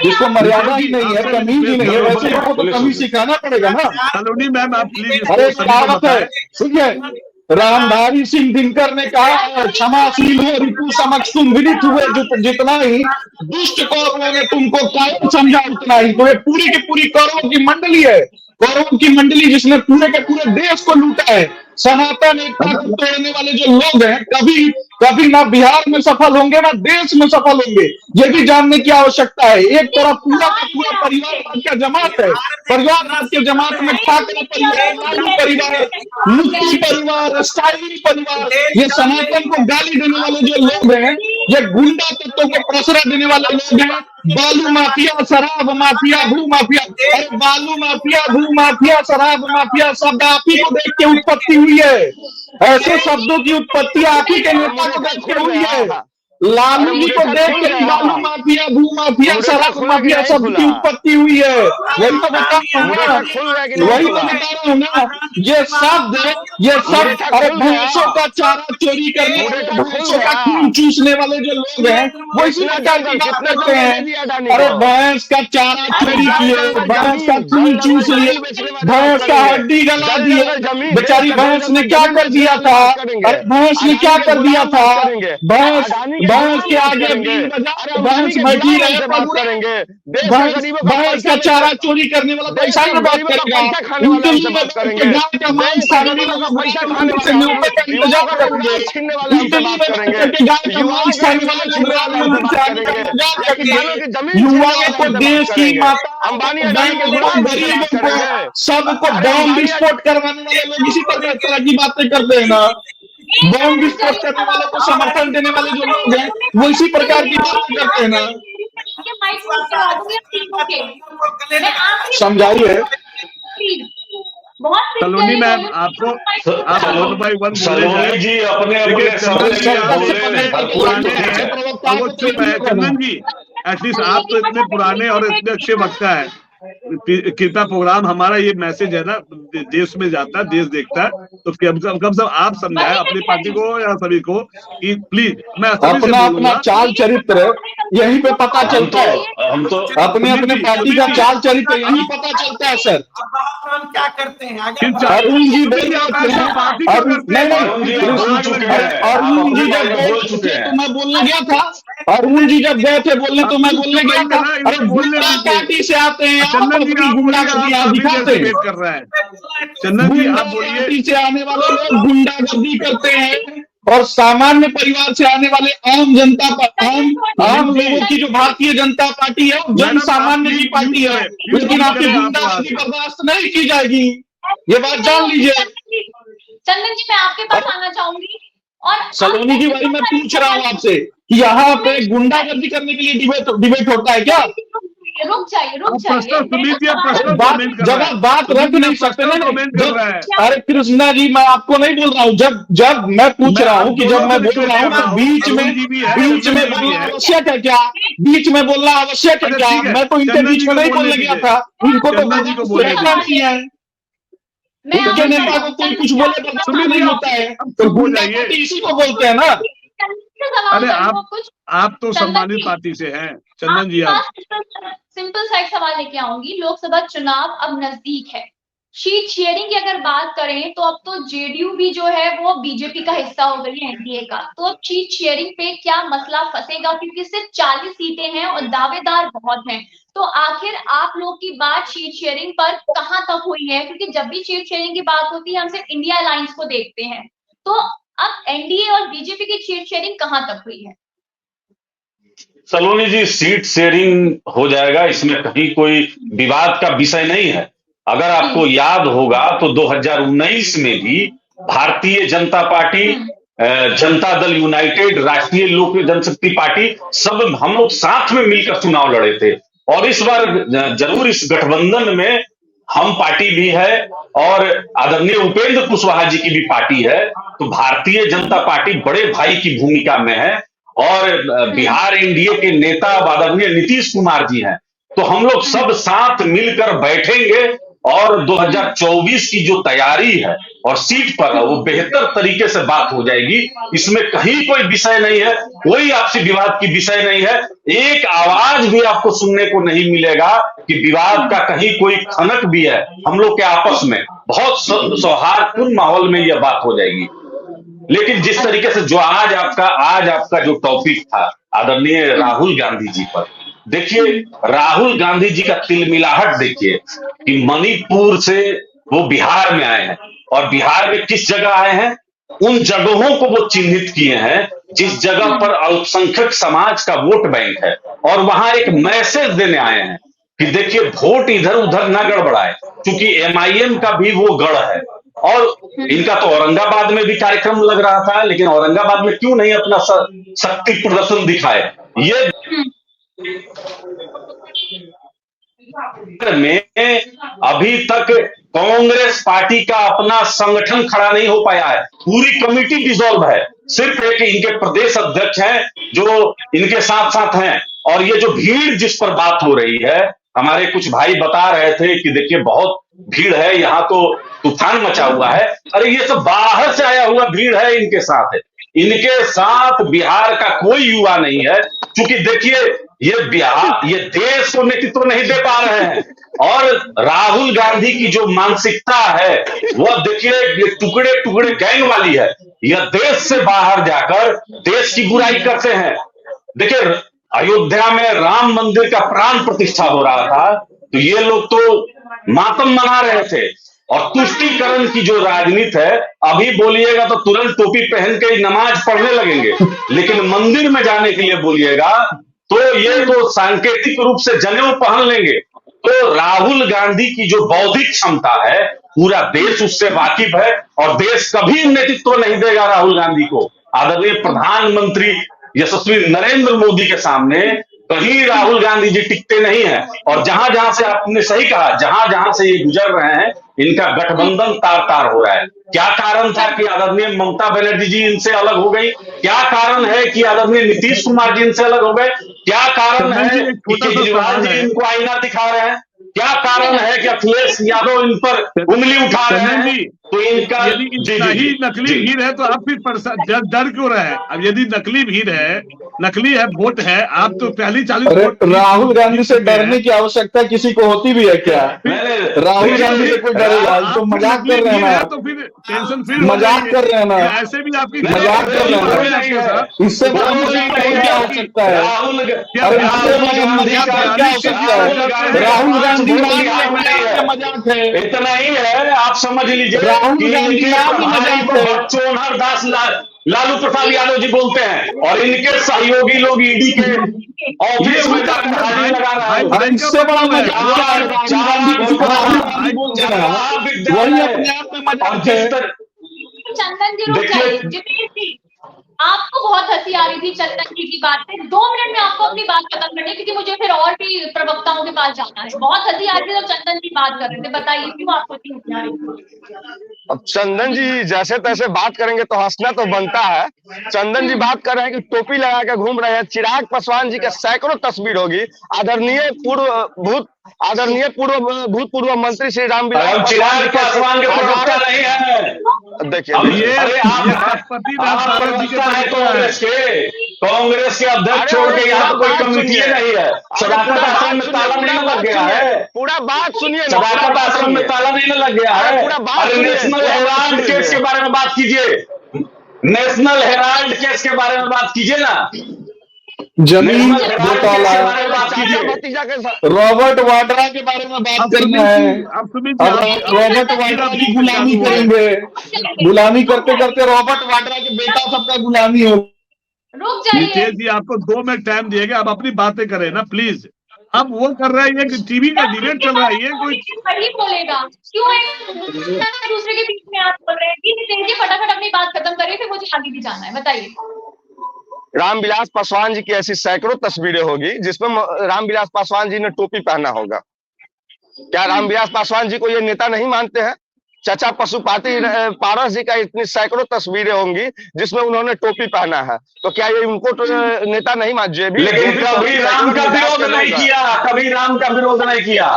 जिसको मर्यादा ही नहीं है, तमीज ही नहीं है, वैसे लोगों को तमीज सिखाना पड़ेगा ना। सलोनी मैम आप प्लीज। अरे कहावत है, सुनिए, रामधारी सिंह दिनकर ने कहा, क्षमाशील हो रिपु समक्ष तुम विदित हुए, जितना ही दुष्ट कौरवों ने तुमको कायर समझा उतना ही। तो ये पूरी की पूरी कौरवों की मंडली है, कौरवों की मंडली जिसने पूरे के पूरे देश को लूटा है। सनातन एकता को तोड़ने वाले जो लोग हैं, कभी ना बिहार में सफल होंगे ना देश में सफल होंगे, ये भी जानने की आवश्यकता है। एक तरफ पूरा का पूरा परिवारवाद का जमात है, परिवारवाद के जमात में ठाकरे परिवार, लालू परिवार, मुक्ति परिवार, स्टालिन परिवार, ये सनातन को गाली देने वाले जो लोग हैं, ये गुंडा तत्वों को प्रसरा देने वाले लोग हैं। बालू माफिया, शराब माफिया, भू माफिया। अरे बालू माफिया, भू माफिया, शराब माफिया शब्द आप ही को देख के उत्पत्ति हुई है। ऐसे शब्दों की उत्पत्ति आप ही के नेता को देख के हुई है। लालू जी को देख के बालू माफिया, भू माफिया, शराब माफिया शब्द की उत्पत्ति हुई है। वही तो बता रहा हूँ ना। ये शब्द अरे भैंसों का चारा चोरी करने, भैंसों का खून चूसने वाले जो लोग हैं, वो इसी प्रकार की बात करते हैं। अरे भैंस का चारा चोरी किए, भैंस का खून चूस लिए, भैंस का हड्डी गला दिए। बेचारी भैंस ने क्या कर दिया था? भैंस ने क्या कर दिया था? भैंस के आगे भैंस बैठी रहे, भैंस का चारा चोरी करने वाला पैसा में बात करेगा। उनके लिए गाय का मांस खाने वाला से न्योता का इंतजार करेंगे। उनके लिए गाय का मांस खाने वाले युवाओं को, देश की माता, गरीबों को, सबको बम विस्फोट करवाने वाले लोग इसी तरह की बातें करते हैं ना। बम विस्फोट करने वालों को समर्थन देने वाले जो लोग हैं वो इसी प्रकार की बातें करते हैं ना। ये माइक म्यूट करवा दूंगी आप तीनों के। मैं आखिरी समझाइए। बहुत सलोनी मैम आपको आप वन बाय वन बोले सलोनी जाए। जी अपने देखिए, अपने चंदन समय जी आप बोले पुराने हैं और वो चुप है। चंदन जी एटलीस्ट आप तो इतने पुराने और इतने अच्छे वक्ता है। कृपया प्रोग्राम हमारा ये मैसेज है ना देश में जाता है, देश देखता है, तो कम से कम आप समझाए अपनी पार्टी को या सभी को कि प्लीज मैं सभी से अपना अपना बोलूंगा। चाल चरित्र यहीं पे पता चलता है। हम तो अपने अपने पार्टी का चाल चरित्र यहीं पता चलता है सर। हम क्या करते हैं आगे फिर बढ़ा- अरुण जी बोल आप रहे ऐसा थे, पार्टी क्यों अरुण करते हैं? अरुण जी बोल चुके हैं, अरुण जी आप जब अपने बोल गए चुके थे हैं। तो मैं बोलने गया था। अरुण जी जब गए थे बोलने तो मैं बोलने गया था। अरे गुंडा पार्टी से आते हैं आप, चंदन जी अपनी आप गुंडागर्दी यहाँ दिखाते हैं। वेट कर रहा है। चंदन जी गुंडा आप बोलिए। पार्टी से आने वाले लोग गुंडागर्दी करते हैं और सामान्य परिवार से आने वाले आम जनता आम लोगों की जो भारतीय जनता पार्टी है वो जन सामान्य की पार्टी है, लेकिन आपकी गुंडागर्दी बर्दाश्त नहीं की जाएगी। ये बात जान लीजिए। चंदन जी मैं आपके पास आना चाहूंगी और सलोनी जी भाई मैं पूछ रहा हूँ आपसे कि यहाँ पे गुंडागर्दी करने के लिए डिबेट होता है क्या? रुक जाइए आप प्रश्न सुन लीजिए, प्रश्न बात कमेंट कर जब रहा आप है। बात रख नहीं सकते ना। कमेंट कर रहा है। अरे कृष्णा जी मैं आपको नहीं बोल रहा हूँ। जब मैं पूछ रहा हूँ कि जब मैं बोल रहा हूँ तो बीच में बोलना आवश्यक है क्या? बीच में बोलना आवश्यक है क्या? मैं तो इनके बीच में नहीं बोलने गया था। इनको तो चंदन जी को बोलने नहीं है। मैं उनके नेता को कोई कुछ बोले तो नहीं होता है, तो गुंडा पार्टी इसी को बोलते हैं ना। अरे आप तो सम्मानित पार्टी से हैं चंदन जी। आप सिंपल सा एक सवाल लेके आऊंगी। लोकसभा चुनाव अब नजदीक है। शीट शेयरिंग की अगर बात करें तो अब तो जेडीयू भी जो है वो बीजेपी का हिस्सा हो गई है, एनडीए का। तो अब शीट शेयरिंग पे क्या मसला फंसेगा, क्योंकि सिर्फ 40 सीटें हैं और दावेदार बहुत हैं। तो आखिर आप लोग की बात शीट शेयरिंग पर कहां तक हुई है? क्योंकि जब भी शीट शेयरिंग की बात होती है हम सिर्फ इंडिया अलायंस को देखते हैं। तो अब एनडीए और बीजेपी की शीट शेयरिंग कहां तक हुई है? सलोनी जी सीट शेयरिंग हो जाएगा, इसमें कहीं कोई विवाद का विषय नहीं है। अगर आपको याद होगा तो 2019 में भी भारतीय जनता पार्टी, जनता दल यूनाइटेड, राष्ट्रीय लोक जनशक्ति पार्टी सब हम लोग साथ में मिलकर चुनाव लड़े थे। और इस बार जरूर इस गठबंधन में हम पार्टी भी है और आदरणीय उपेंद्र कुशवाहा जी की भी पार्टी है। तो भारतीय जनता पार्टी बड़े भाई की भूमिका में है और बिहार एनडीए के नेता आदरणीय नीतीश कुमार जी हैं। तो हम लोग सब साथ मिलकर बैठेंगे और 2024 की जो तैयारी है और सीट पर वो बेहतर तरीके से बात हो जाएगी। इसमें कहीं कोई विषय नहीं है, कोई आपसी विवाद की विषय नहीं है। एक आवाज भी आपको सुनने को नहीं मिलेगा कि विवाद का कहीं कोई खनक भी है। हम लोग के आपस में बहुत सौहार्दपूर्ण माहौल में यह बात हो जाएगी। लेकिन जिस तरीके से जो आज आपका जो टॉपिक था आदरणीय राहुल गांधी जी पर, देखिए राहुल गांधी जी का तिलमिलाहट देखिए कि मणिपुर से वो बिहार में आए हैं और बिहार में किस जगह आए हैं, उन जगहों को वो चिन्हित किए हैं जिस जगह पर अल्पसंख्यक समाज का वोट बैंक है और वहां एक मैसेज देने आए हैं कि देखिए वोट इधर उधर ना गड़बड़ाए, क्योंकि एमआईएम का भी वो गढ़ है। और इनका तो औरंगाबाद में भी कार्यक्रम लग रहा था, लेकिन औरंगाबाद में क्यों नहीं अपना शक्ति प्रदर्शन दिखाए। ये में अभी तक कांग्रेस पार्टी का अपना संगठन खड़ा नहीं हो पाया है, पूरी कमेटी डिसॉल्व है। सिर्फ एक इनके प्रदेश अध्यक्ष हैं जो इनके साथ साथ हैं। और ये जो भीड़ जिस पर बात हो रही है, हमारे कुछ भाई बता रहे थे कि देखिए बहुत भीड़ है, यहाँ तो तूफान मचा हुआ है। अरे ये सब बाहर से आया हुआ भीड़ है, इनके साथ बिहार का कोई युवा नहीं है। क्योंकि देखिए ये देश को नेतृत्व नहीं दे पा रहे हैं और राहुल गांधी की जो मानसिकता है वह देखिए ये टुकड़े टुकड़े गैंग वाली है। यह देश से बाहर जाकर देश की बुराई करते हैं। देखिए अयोध्या में राम मंदिर का प्राण प्रतिष्ठा हो रहा था, तो ये लोग तो मातम मना रहे थे। और तुष्टीकरण की जो राजनीति है, अभी बोलिएगा तो तुरंत टोपी पहन के नमाज पढ़ने लगेंगे, लेकिन मंदिर में जाने के लिए बोलिएगा तो ये तो सांकेतिक रूप से जनेऊ पहन लेंगे। तो राहुल गांधी की जो बौद्धिक क्षमता है पूरा देश उससे वाकिफ है और देश कभी नेतृत्व नहीं देगा राहुल गांधी को। आदरणीय प्रधानमंत्री यशस्वी नरेंद्र मोदी के सामने कहीं राहुल गांधी जी टिकते नहीं है। और जहां जहां से आपने सही कहा, जहां जहां से ये गुजर रहे हैं, इनका गठबंधन तार तार हो रहा है। क्या कारण था कि आदरणीय ममता बनर्जी जी इनसे अलग हो गई? क्या कारण है कि आदरणीय नीतीश कुमार जी इनसे अलग हो गए? क्या कारण है कि केजरीवाल जी इनको आईना दिखा रहे हैं? क्या कारण है कि अखिलेश यादव इन पर उंगली उठा रहे हैं? तो इनका यदि इतना ही नकली भीड़ है तो आप फिर डर क्यों रहे हैं? अब यदि नकली भीड़ है, नकली है, वोट है, आप तो पहली 40 अरे वोट राहुल गांधी से डरने की आवश्यकता किसी को होती भी है क्या? राहुल गांधी से कोई डरेगा? तो मजाक कर रहे हैं ना, तो फिर टेंशन फ्री मजाक कर रहे हैं ना, ऐसे भी आपकी मजाक कर रहे हैं। इससे बड़ा मजाक क्या हो सकता है? अरे इससे बड़ा मजाक क्या हो सकता है? राहुल गांधी मजाक है, इतना ही है, आप समझ लीजिए। राहुल गांधी चोनहर दास लालू प्रसाद यादव जी बोलते हैं और इनके सहयोगी लोग ईडी के ऑफिस में जाकर हाजिरी लगा रहे हैं। इससे बड़ा मजाक क्या है? राहुल गांधी बोल रहे हैं, वही अपने आप में मजाक है। चंदन जी रुक जाइए। जितेश जी, आपको बहुत हंसी आ रही थी चंदन जी की बात पे। 2 मिनट में आपको अपनी बात खत्म करनी है क्योंकि मुझे फिर और भी प्रवक्ताओं के पास जाना है। बहुत हंसी आ रही थी जब चंदन जी बात कर रहे थे, बताइए क्यों आपको इतनी हंसी आ रही थी? अब चंदन जी जैसे तैसे बात करेंगे तो हंसना तो बनता है। चंदन जी बात कर रहे हैं कि टोपी लगा के घूम रहे हैं। चिराग पासवान जी के सैकड़ों तस्वीर होगी। आदरणीय पूर्व भूतपूर्व मंत्री श्री रामविलास चिराग पासवान के प्रवक्ता नहीं है। देखिए आप प्रवक्ता है कांग्रेस के अध्यक्ष छोड़ के यहाँ कोई कमेटी नहीं है। सदाकत आश्रम में ताला नहीं लग गया है। पूरा बात सुनिए, सदाकत आश्रम में ताला नहीं लग गया है। अरे नेशनल हेराल्ड केस के बारे में बात कीजिए, नेशनल हेराल्ड केस के बारे में बात कीजिए ना। जमीन घोटाला, रॉबर्ट वाड्रा के बारे में बात करना है। अब रॉबर्ट वाड्रा की गुलामी करेंगे, गुलामी करते करते रॉबर्ट वाड्रा के बेटा सबका गुलामी हो। रुक जाइए नितेश जी, आपको 2 मिनट टाइम दिएगा, आप अपनी बातें करें ना प्लीज। अब वो कर रहे हैं कि टीवी का डिबेट चल रहा है, कोई वही बोलेगा क्यों दूसरे के बीच में आप बोल रहे हैं? नितेश जी फटाफट अपनी बात खत्म करिए, फिर मुझे आगे भी जाना है, बताइए। रामविलास पासवान जी की ऐसी सैकड़ों तस्वीरें होगी जिसमें रामविलास पासवान जी ने टोपी पहना होगा। क्या रामविलास पासवान जी को ये नेता नहीं मानते हैं? चाचा पशुपति पारस जी का इतनी सैकड़ों तस्वीरें होंगी जिसमें उन्होंने टोपी पहना है। तो क्या ये उनको नेता नहीं मानते? लेकिन कभी राम का विरोध नहीं किया, कभी राम का विरोध नहीं किया,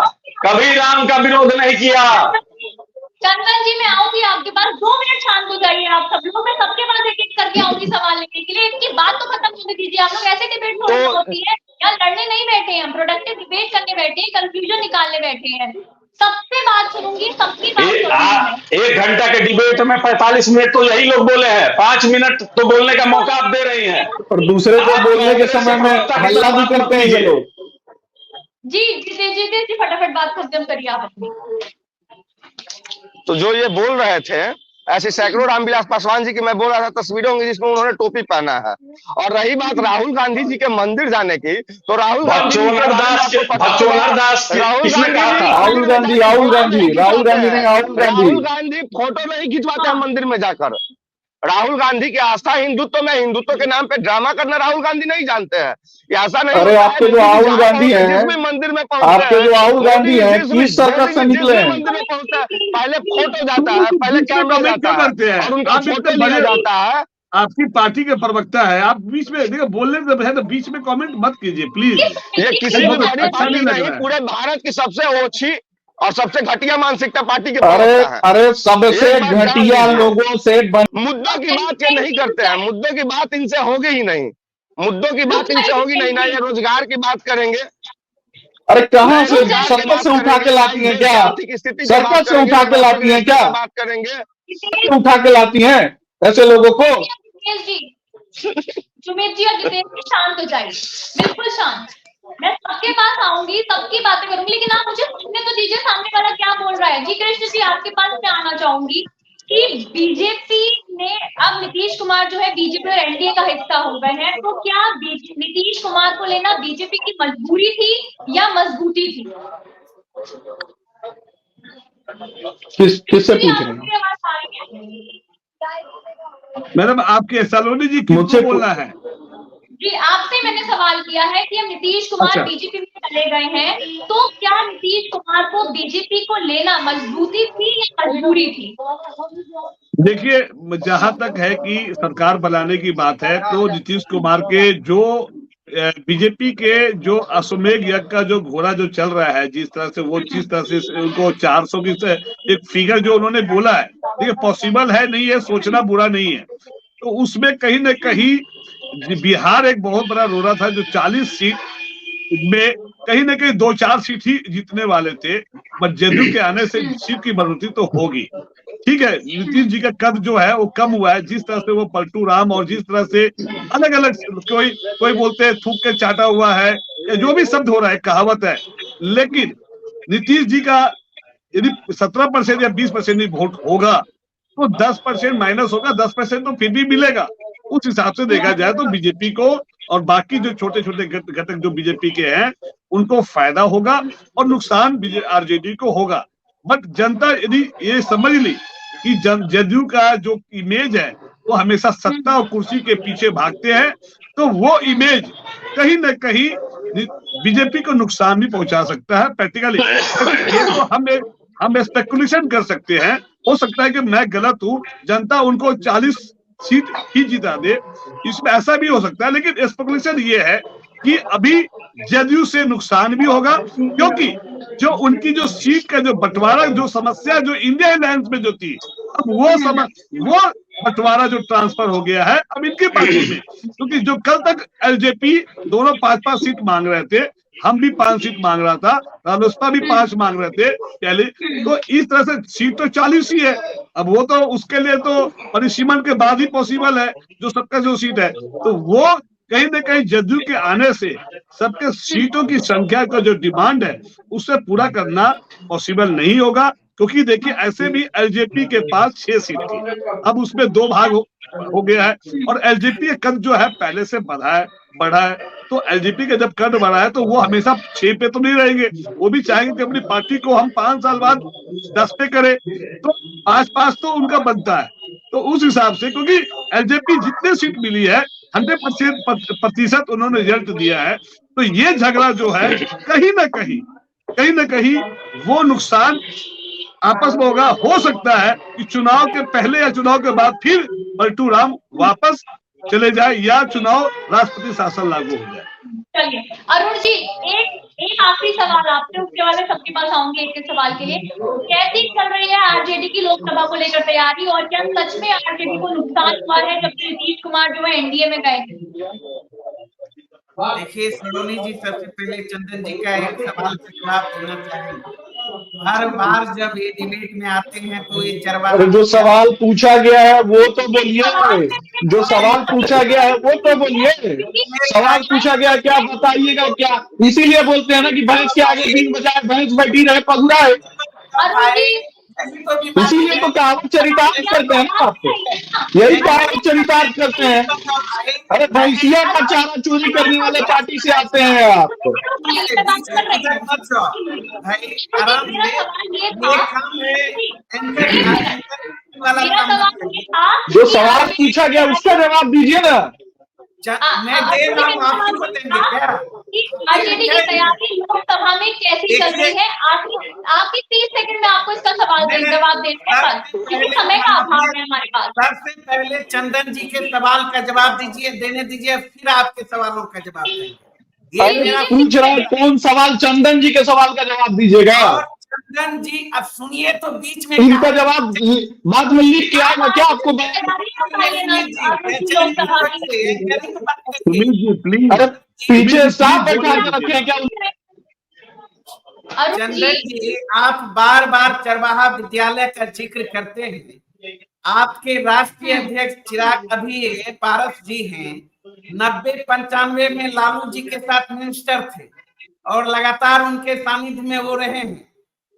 कभी राम का विरोध नहीं किया। चंदन जी मैं आऊंगी आपके पास, 2 मिनट शांत हो जाइए आप सब लोग। मैं सबके पास एक एक करके आऊंगी सवाल लेने के लिए। इनकी बात तो खत्म होने दीजिए। आप लोग ऐसे डिबेट थोड़ी होती है यार, लड़ने नहीं बैठे हैं, हम प्रोडक्टिव डिबेट करने बैठे हैं, कंफ्यूजन निकालने बैठे हैं। सबसे बात सुनूंगी, सबकी बात सुनूंगी। 1 घंटा के डिबेट में 45 मिनट तो यही लोग बोले हैं, 5 मिनट तो बोलने का मौका आप दे रही हैं और दूसरे को बोलने के समय में हल्ला भी करते हैं ये लोग। जी जीते जी फटाफट बात खत्म करिए आप अपनी। तो जो ये बोल रहे थे ऐसे सैकड़ों रामविलास पासवान जी की मैं बोल रहा था तस्वीरें होंगी जिसमें उन्होंने टोपी पहना है। और रही बात राहुल गांधी जी के मंदिर जाने की, तो राहुल गांधी राहुल गांधी फोटो नहीं खिंचवाते हैं मंदिर में जाकर। राहुल गांधी की आस्था हिंदुत्व में, हिंदुत्व के नाम पे ड्रामा करना राहुल गांधी नहीं जानते हैं। ऐसा नहीं। अरे आपके जो राहुल गांधी हैं, मंदिर में आपके जो राहुल गांधी हैं किस सर्कस से निकले हैं? मंदिर में पहुंचता है, पहले फोटो जाता है, पहले कैमरा जाता है और उनका फोटो लिया जाता है। आपकी पार्टी के प्रवक्ता है, आप बीच में देखो बोलने से है तो बीच में कमेंट मत कीजिए प्लीज। ये किसी भी बड़ी पार्टी नहीं, पूरे भारत की सबसे ओछी और सबसे घटिया मानसिकता पार्टी के। अरे सबसे घटिया लोगों से मुद्दों की बात ये नहीं करते हैं, मुद्दों की बात इनसे होगी ही नहीं, मुद्दों की बात इनसे होगी नहीं ना। ये रोजगार की बात करेंगे। अरे कहाँ से सर्कस से उठा के लाती हैं क्या? सर्कस से उठा के लाती हैं क्या? बात करेंगे, उठा के लाती हैं ऐसे लोगों को। सुमित जी और जितेश जी शांत हो जाइए, बिल्कुल शांत। मैं सबके पास आऊंगी, सबकी बातें करूंगी, लेकिन आप मुझे सुनने तो दीजिए सामने वाला क्या बोल रहा है। जी कृष्ण जी, आपके पास मैं आना चाहूंगी कि बीजेपी ने अब नीतीश कुमार जो है बीजेपी और एनडीए का हिस्सा हो गए हैं, तो क्या नीतीश कुमार को लेना बीजेपी की मजबूरी थी या मजबूती थी? किससे जी, पूछ रहे आपकी हैं? आवाज आ रही है। मैडम आपके सलोनी जी मुझसे किसको बोलना है? जी, आपसे मैंने सवाल किया है कि अब नीतीश कुमार अच्छा। बीजेपी में चले गए हैं, तो क्या नीतीश कुमार को बीजेपी को लेना मजबूती थी या मजबूरी थी? देखिए, जहां तक है कि सरकार बनाने की बात है, तो नीतीश कुमार के जो बीजेपी के जो अश्वमेध यज्ञ का जो घोड़ा जो चल रहा है, जिस तरह से वो जिस तरह से उनको 400 की से एक फिगर जो उन्होंने बोला है, देखिए पॉसिबल है नहीं है, सोचना बुरा नहीं है। तो उसमें कहीं न कहीं बिहार एक बहुत बड़ा रोड़ा था, जो 40 सीट में कहीं न कहीं 2-4 सीट ही जीतने वाले थे, बट जदयू के आने से सीट की बढ़ोतरी तो होगी। ठीक है, नीतीश जी का कद जो है वो कम हुआ है, जिस तरह से वो पलटू राम और जिस तरह से अलग-अलग कोई बोलते हैं थूक के चाटा हुआ है, या जो भी शब्द हो रहा है, कहावत है। लेकिन नीतीश जी का यदि 17% या 20% भी वोट होगा, तो 10% माइनस होगा, 10% तो फिर भी मिलेगा। उस हिसाब से देखा जाए तो बीजेपी को और बाकी जो छोटे-छोटे घटक जो बीजेपी के हैं, उनको फायदा होगा और नुकसान आरजेडी को होगा। बट जनता यदि ये समझ ली कि जदयू का जो इमेज है, वो हमेशा सत्ता और कुर्सी के पीछे भागते हैं, तो वो इमेज कहीं न कहीं बीजेपी को नुकसान भी पहुंचा सकता है प्रैक्टिकली। ये तो हम स्पेकुलेशन कर सकते हैं, हो सकता है कि मैं गलत हूं, जनता उनको 40 सीट ही जिता दे, इसमें ऐसा भी हो सकता है। लेकिन स्पेकुलेशन ये है कि अभी जदयू से नुकसान भी होगा, क्योंकि जो उनकी जो सीट का जो बंटवारा, जो समस्या जो इंडिया अलायंस में जो थी, अब वो बंटवारा जो ट्रांसफर हो गया है अब इनकी पार्टी में, क्योंकि जो कल तक एलजेपी दोनों 5-5 सीट मांग रहे थे, हम भी 5 सीट मांग रहा था, रालोसपा भी 5 मांग रहे थे पहले, तो इस तरह से सीट तो 40 ही है। अब वो तो उसके लिए तो परिसीमन के बाद ही पॉसिबल है, जो सबका जो सीट है, तो वो कहीं न कहीं जदयू के आने से सबके सीटों की संख्या का जो डिमांड है, उससे पूरा करना पॉसिबल नहीं होगा, क्योंकि देखिए ऐसे भी एलजेपी के पास 6 सीट थी, अब उसमें 2 भाग हो गया है, और एलजेपी का कद जो है पहले से बढ़ा है, तो एलजेपी का जब कद बढ़ा है तो वो हमेशा 6 पे तो नहीं रहेंगे, वो भी चाहेंगे कि अपनी पार्टी को हम 5 साल बाद 10 पे करें, तो 5-5 तो उनका बनता है। तो उस हिसाब से, क्योंकि एलजेपी जितने सीट मिली है 100% उन्होंने रिजल्ट दिया है, तो ये झगड़ा जो है कहीं न कहीं वो नुकसान आपस में होगा। हो सकता है कि चुनाव के पहले या चुनाव के बाद फिर पलटू राम वापस चले जाए, या चुनाव राष्ट्रपति शासन लागू हो जाए। चलिए अरुण जी, एक आखिरी सवाल आपसे, उसके बाद सबके पास आऊंगी एक सवाल के लिए। कैसी चल रही है आरजेडी की लोकसभा को लेकर तैयारी, और क्या सच में आरजेडी को नुकसान हुआ है जब से नीतीश कुमार जो है एनडीए में गए? देखिए सलोनी जी, सबसे पहले चंदन जी का एक सवाल का जवाब देना चाहेंगे। हर बार जब ये डिबेट में आते हैं तो ये अरे जो सवाल पूछा गया है वो तो बोलिए, जो सवाल पूछा गया है वो तो बोलिए, सवाल पूछा गया क्या बताइएगा क्या? इसीलिए बोलते हैं ना कि भैंस के आगे बीन बजाए भैंस बैठी रहे पगुड़ा है, इसीलिए तो कहावत चरितार्थ करते हैं ना, आपको यही कहावत चरितार्थ करते हैं। अरे भैंसिया का चारा चोरी करने वाले पार्टी से आते हैं आप। जो सवाल पूछा गया उसका जवाब दीजिए ना। मैं दे रहा हूँ, आप क्यों देंगे क्या? आरजेडी की तैयारी लोकसभा में कैसी चल रही है? आपकी 30 सेकंड में आपको इसका जवाब देने का समय का अभाव है हमारे पास। सबसे पहले चंदन जी के सवाल का जवाब देने दीजिए, फिर आपके सवालों का जवाब देंगे। ये मेरा पूछ रहा है कौन सवाल, चंदन जी के सवाल का जवाब दीजिएगा। चंदन जी अब सुनिए तो बीच में इनका जवाब बाद में लिख के आएगा क्या आपको? अरे पीछे स्टाफ बैठा के रखे हैं क्या? चंदन जी, आप बार बार चरवाहा विद्यालय का जिक्र करते हैं। आपके राष्ट्रीय अध्यक्ष चिराग अभी पारस जी हैं, 90-95 में लालू जी के साथ मिनिस्टर थे और लगातार उनके सानिध्य में वो रहे हैं,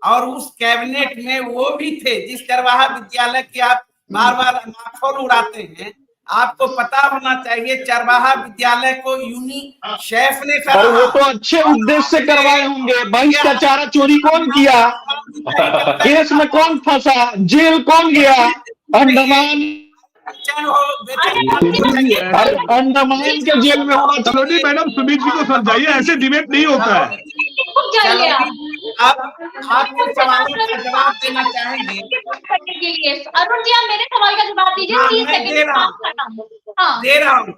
और उस कैबिनेट में वो भी थे जिस चरवाहा विद्यालय की आप बार बार नाखौल उड़ाते हैं। आपको पता होना चाहिए चरवाहा विद्यालय को यूनिसेफ ने वो तो अच्छे उद्देश्य से करवाए होंगे। भैंस का चारा चोरी कौन किया? केस में कौन फंसा, जेल कौन गया, अंडमान, अरे अंडमान के जेल में होना सलोनी चाहिए। मैडम, सुमित जी को समझाइए, ऐसे डिबेट नहीं होता है। रुक जाइए आप। आपके सवालों का जवाब देना चाहेंगे? करने के लिए अरुण जी, आप मेरे सवाल का जवाब दीजिए। हाँ, 30 मैं सेकंड दे रहा हूँ। हाँ, दे रहा हूँ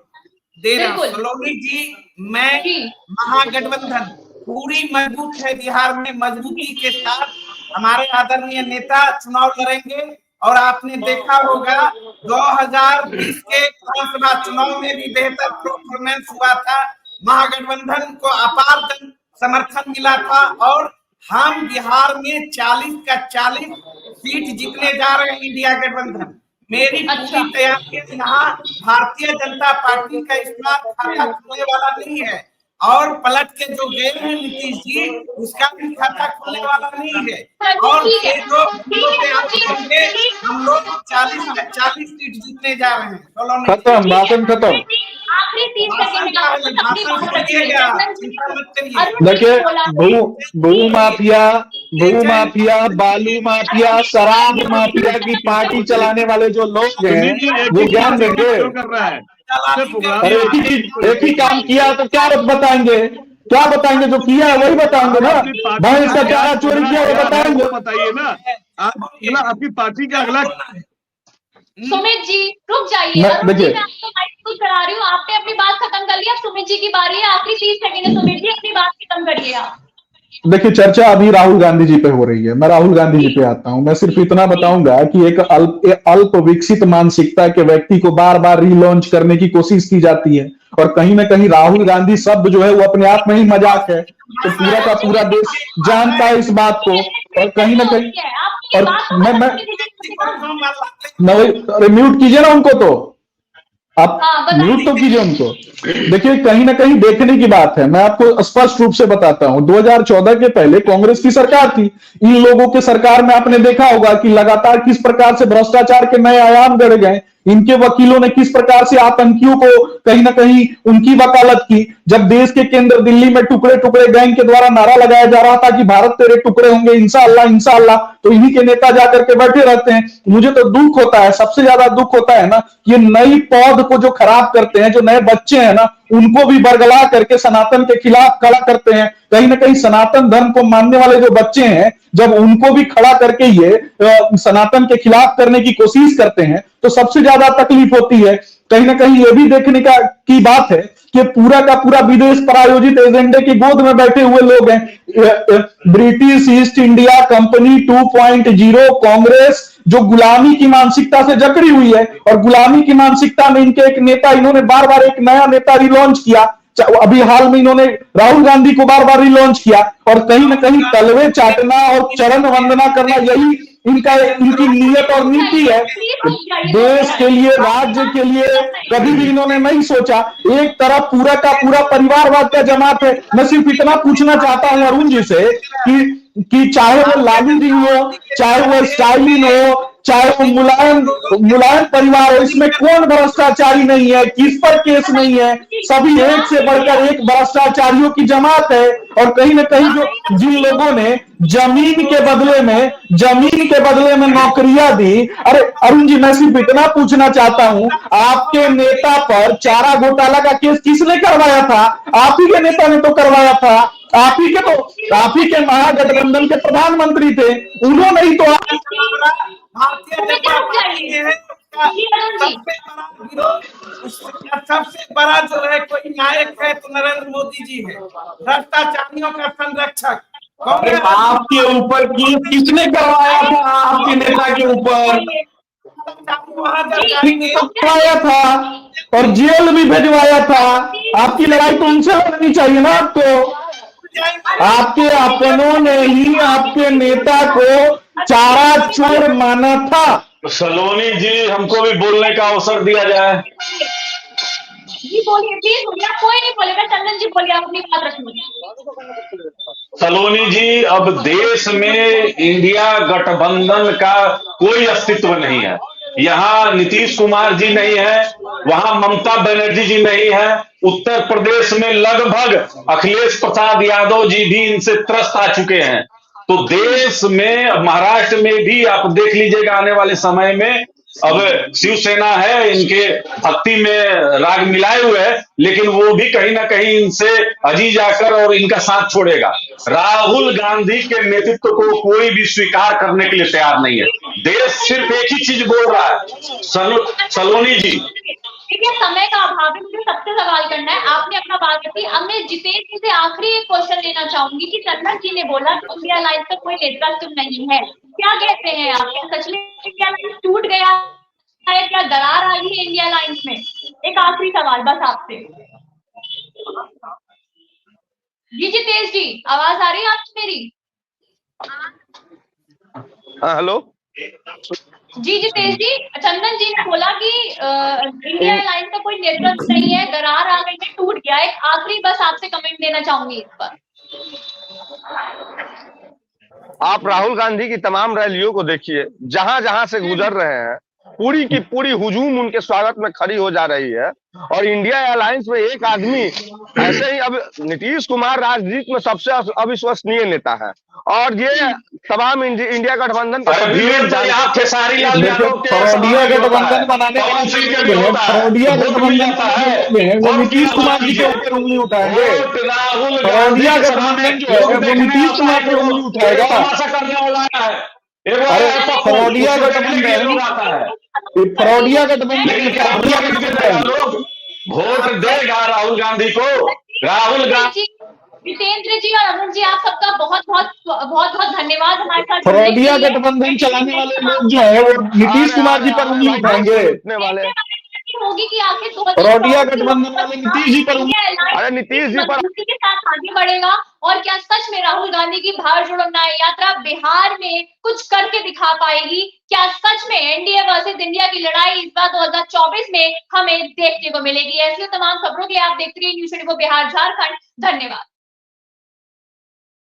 बिल्कुल। सलोनी जी, मैं जी। महागठबंधन पूरी मजबूत है, बिहार में मजबूती के साथ हमारे आदरणीय नेता चुनाव लड़ेंगे। और आपने देखा होगा 2020 के विधानसभा चुनाव में भी बेहतर परफॉर्मेंस हुआ था, महागठबंधन को अपार जन समर्थन मिला था और हम बिहार में 40 का 40 सीट जीतने जा रहे हैं इंडिया गठबंधन। मेरी पूरी तैयारी है। यहाँ भारतीय जनता पार्टी का इस बार खाता खुलने वाला नहीं है और पलट के जो गए हैं नीतीश जी, उसका भी खाता खुलने वाला नहीं है। और ये जो हम लोग 40 का 40 सीट जीतने जा रहे हैं। खत्म, भाषण खत्म। आखिरी 30 सेकंड में आपको अपनी बात करिएगा, रखिए। चिंता मत करिए। देखिए, भू माफिया, बालू माफिया, शराब माफिया की पार्टी चलाने वाले जो लोग हैं, वो ज्ञान देंगे। कर रहा है अरे एक ही काम किया तो क्या बताएंगे, क्या बताएंगे? जो किया है वही बताएंगे ना। भाई इसका चारा चोरी किया वो बताएंगे। बताइए ना, आपकी पार्टी का अगला। सुमित जी रुक जाइए। अरुण जी, मैं आपको माइक करा रही हूँ, आपने अपनी बात खत्म कर ली। अब सुमित जी की बारी है, आखिरी 30 सेकंड है। सुमित जी अपनी बात खत्म करिए आप। देखिए, चर्चा अभी राहुल गांधी जी पे हो रही है, मैं राहुल गांधी जी पे आता हूं। मैं सिर्फ इतना बताऊंगा कि एक अल्प विकसित मानसिकता के व्यक्ति को बार बार रीलॉन्च करने की कोशिश की जाती है और कहीं ना कहीं राहुल गांधी शब्द जो है वो अपने आप में ही मजाक है। तो पूरा का पूरा देश जानता है इस बात को और कहीं ना कहीं, और मैं अरे म्यूट कीजिए ना उनको, तो आप म्यूट तो कीजिए उनको। देखिए, कहीं ना कहीं देखने की बात है। मैं आपको स्पष्ट रूप से बताता हूं, 2014 के पहले कांग्रेस की सरकार थी। इन लोगों के सरकार में आपने देखा होगा कि लगातार किस प्रकार से भ्रष्टाचार के नए आयाम गढ़े गए। इनके वकीलों ने किस प्रकार से आतंकियों को कहीं ना कहीं उनकी वकालत की। जब देश के केंद्र दिल्ली में टुकड़े टुकड़े गैंग के द्वारा नारा लगाया जा रहा था कि भारत तेरे टुकड़े होंगे इंशाअल्लाह इंशाअल्लाह, तो इन्हीं के नेता जाकर के बैठे रहते हैं। मुझे तो दुख होता है, सबसे ज्यादा दुख होता है ना, ये नई पौध को जो खराब करते हैं, जो नए बच्चे हैं ना, उनको भी बरगला करके सनातन के खिलाफ खड़ा करते हैं। कहीं ना कहीं सनातन धर्म को मानने वाले जो बच्चे हैं, जब उनको भी खड़ा करके ये सनातन के खिलाफ करने की कोशिश करते हैं, तो सबसे ज्यादा तकलीफ होती है। कहीं ना कहीं ये भी देखने की बात है कि पूरा का पूरा विदेश प्रायोजित एजेंडे की गोद में बैठे हुए लोग हैं। British east India company 2.0 Congress जो गुलामी की मानसिकता से जकड़ी हुई है, और गुलामी की मानसिकता में इनके एक नेता, इन्होंने बार बार एक नया नेता रिलॉन्च किया। अभी हाल में इन्होंने राहुल गांधी को बार बार रिलॉन्च किया और कहीं ना कहीं तलवे चाटना और चरण वंदना करना, यही इनकी नीयत और नीति है। देश के लिए, राज्य के लिए कभी भी इन्होंने नहीं सोचा। एक तरफ पूरा का पूरा परिवारवाद का जमात है। मैं सिर्फ इतना पूछना चाहता हूं अरुण जी से कि चाहे वो लालू जी हो, चाहे वो स्टालिन हो, चाहे वो मुलायम परिवार हो, इसमें कौन भ्रष्टाचारी नहीं है, किस पर केस नहीं है? सभी एक से बढ़कर एक भ्रष्टाचारियों की जमात है। और कहीं ना कहीं जो जिन लोगों ने जमीन के बदले में नौकरियां दी। अरे अरुण जी, मैं सिर्फ इतना पूछना चाहता हूं, आपके नेता पर चारा घोटाला का केस किसने करवाया था? आप ही के नेता ने तो करवाया था। आप ही के महागठबंधन के प्रधानमंत्री थे, उन्होंने ही तो भारतीय जनता पार्टी है सबसे बड़ा जो है कोई नायक है तो नरेंद्र मोदी जी है, भ्रष्टाचारियों का संरक्षक। आपके ऊपर केस किसने करवाया था? आपके नेता के ऊपर करवाया था और जेल भी भिजवाया था। आपकी लड़ाई तो उनसे लड़नी चाहिए ना आपको। आपके अपनों ने ही आपके नेता को चारा चोर माना था। सलोनी जी, हमको भी बोलने का अवसर दिया जाए। जी बोलिए प्लीज, कोई नहीं बोलेगा। चंदन जी बोलिए, अपनी बात रखिए। सलोनी जी, अब देश में इंडिया गठबंधन का कोई अस्तित्व नहीं है। यहाँ नीतीश कुमार जी नहीं है, वहां ममता बनर्जी जी नहीं है। उत्तर प्रदेश में लगभग अखिलेश प्रसाद यादव जी भी इनसे त्रस्त आ चुके हैं। तो देश में, महाराष्ट्र में भी आप देख लीजिएगा आने वाले समय में, अब शिवसेना है, इनके भक्ति में राग मिलाए हुए है, लेकिन वो भी कहीं ना कहीं इनसे अजीज आकर और इनका साथ छोड़ेगा। राहुल गांधी के नेतृत्व को कोई भी स्वीकार करने के लिए तैयार नहीं है। देश सिर्फ एक ही चीज बोल रहा है। सलोनी जी, देखिए समय का अभाव है, मुझे सबसे सवाल करना है, आपने अपना बात रखी। अब मैं जितेश जी से आखिरी एक क्वेश्चन लेना चाहूंगी कि चंदन जी ने बोला कि इंडिया अलायंस का कोई नेतृत्व नहीं है, क्या कहते हैं आप? क्या सच में इंडिया अलायंस टूट गया है? क्या दरार आ गई है इंडिया अलायंस में? एक आखिरी सवाल बस आपसे। जी जितेश जी, आवाज आ रही है आपकी मेरी? हाँ हेलो जी जितेश जी, चंदन जी ने बोला कि इंडिया अलायंस का कोई नेतृत्व नहीं है, दरार आ गई है, टूट गया। एक आखिरी बस आपसे कमेंट देना चाहूंगी इस पर। आप राहुल गांधी की तमाम रैलियों को देखिए, जहां जहां से गुजर रहे हैं पूरी की पूरी हुजूम उनके स्वागत में खड़ी हो जा रही है। और इंडिया अलायंस में एक आदमी ऐसे ही, अब नीतीश कुमार राजनीति में सबसे अविश्वसनीय नेता है, और ये तमाम इंडिया गठबंधन के सभी लोग जानते हैं। सारी लाल यादव के फरौडिया गठबंधन बनाने फरौडिया गठबंधन वो नीतीश कुमार जी के ऊपर उंगली उठाएंगे। फरौडिया गठबंधन जो है वो नीतीश कुमार पर उंगली उठाएगा। करने वाला है। अरे फरौडिया गठबंधन, फरौडिया गठबंधन वोट देगा राहुल गांधी को। राहुल गांधी, जितेंद्र जी और अरुण जी, आप सबका बहुत बहुत धन्यवाद हमारे साथ। फरौडिया गठबंधन चलाने वाले लोग जो है वो नीतीश कुमार जी पर उंगली उठाएंगे वाले होगी कि आखिर फरौडिया गठबंधन वाले नीतीश जी पर, अरे नीतीश जी पर के साथ आगे बढ़ेगा। और क्या सच में राहुल गांधी की भारत जोड़ो न्याय यात्रा बिहार में कुछ करके दिखा पाएगी? क्या सच में एनडीए वर्सेस इंडिया की लड़ाई इस बार 2024 में हमें देखने को मिलेगी? ऐसी तमाम खबरों के लिए आप देखते रहिए न्यूज़ 24 बिहार झारखंड। धन्यवाद।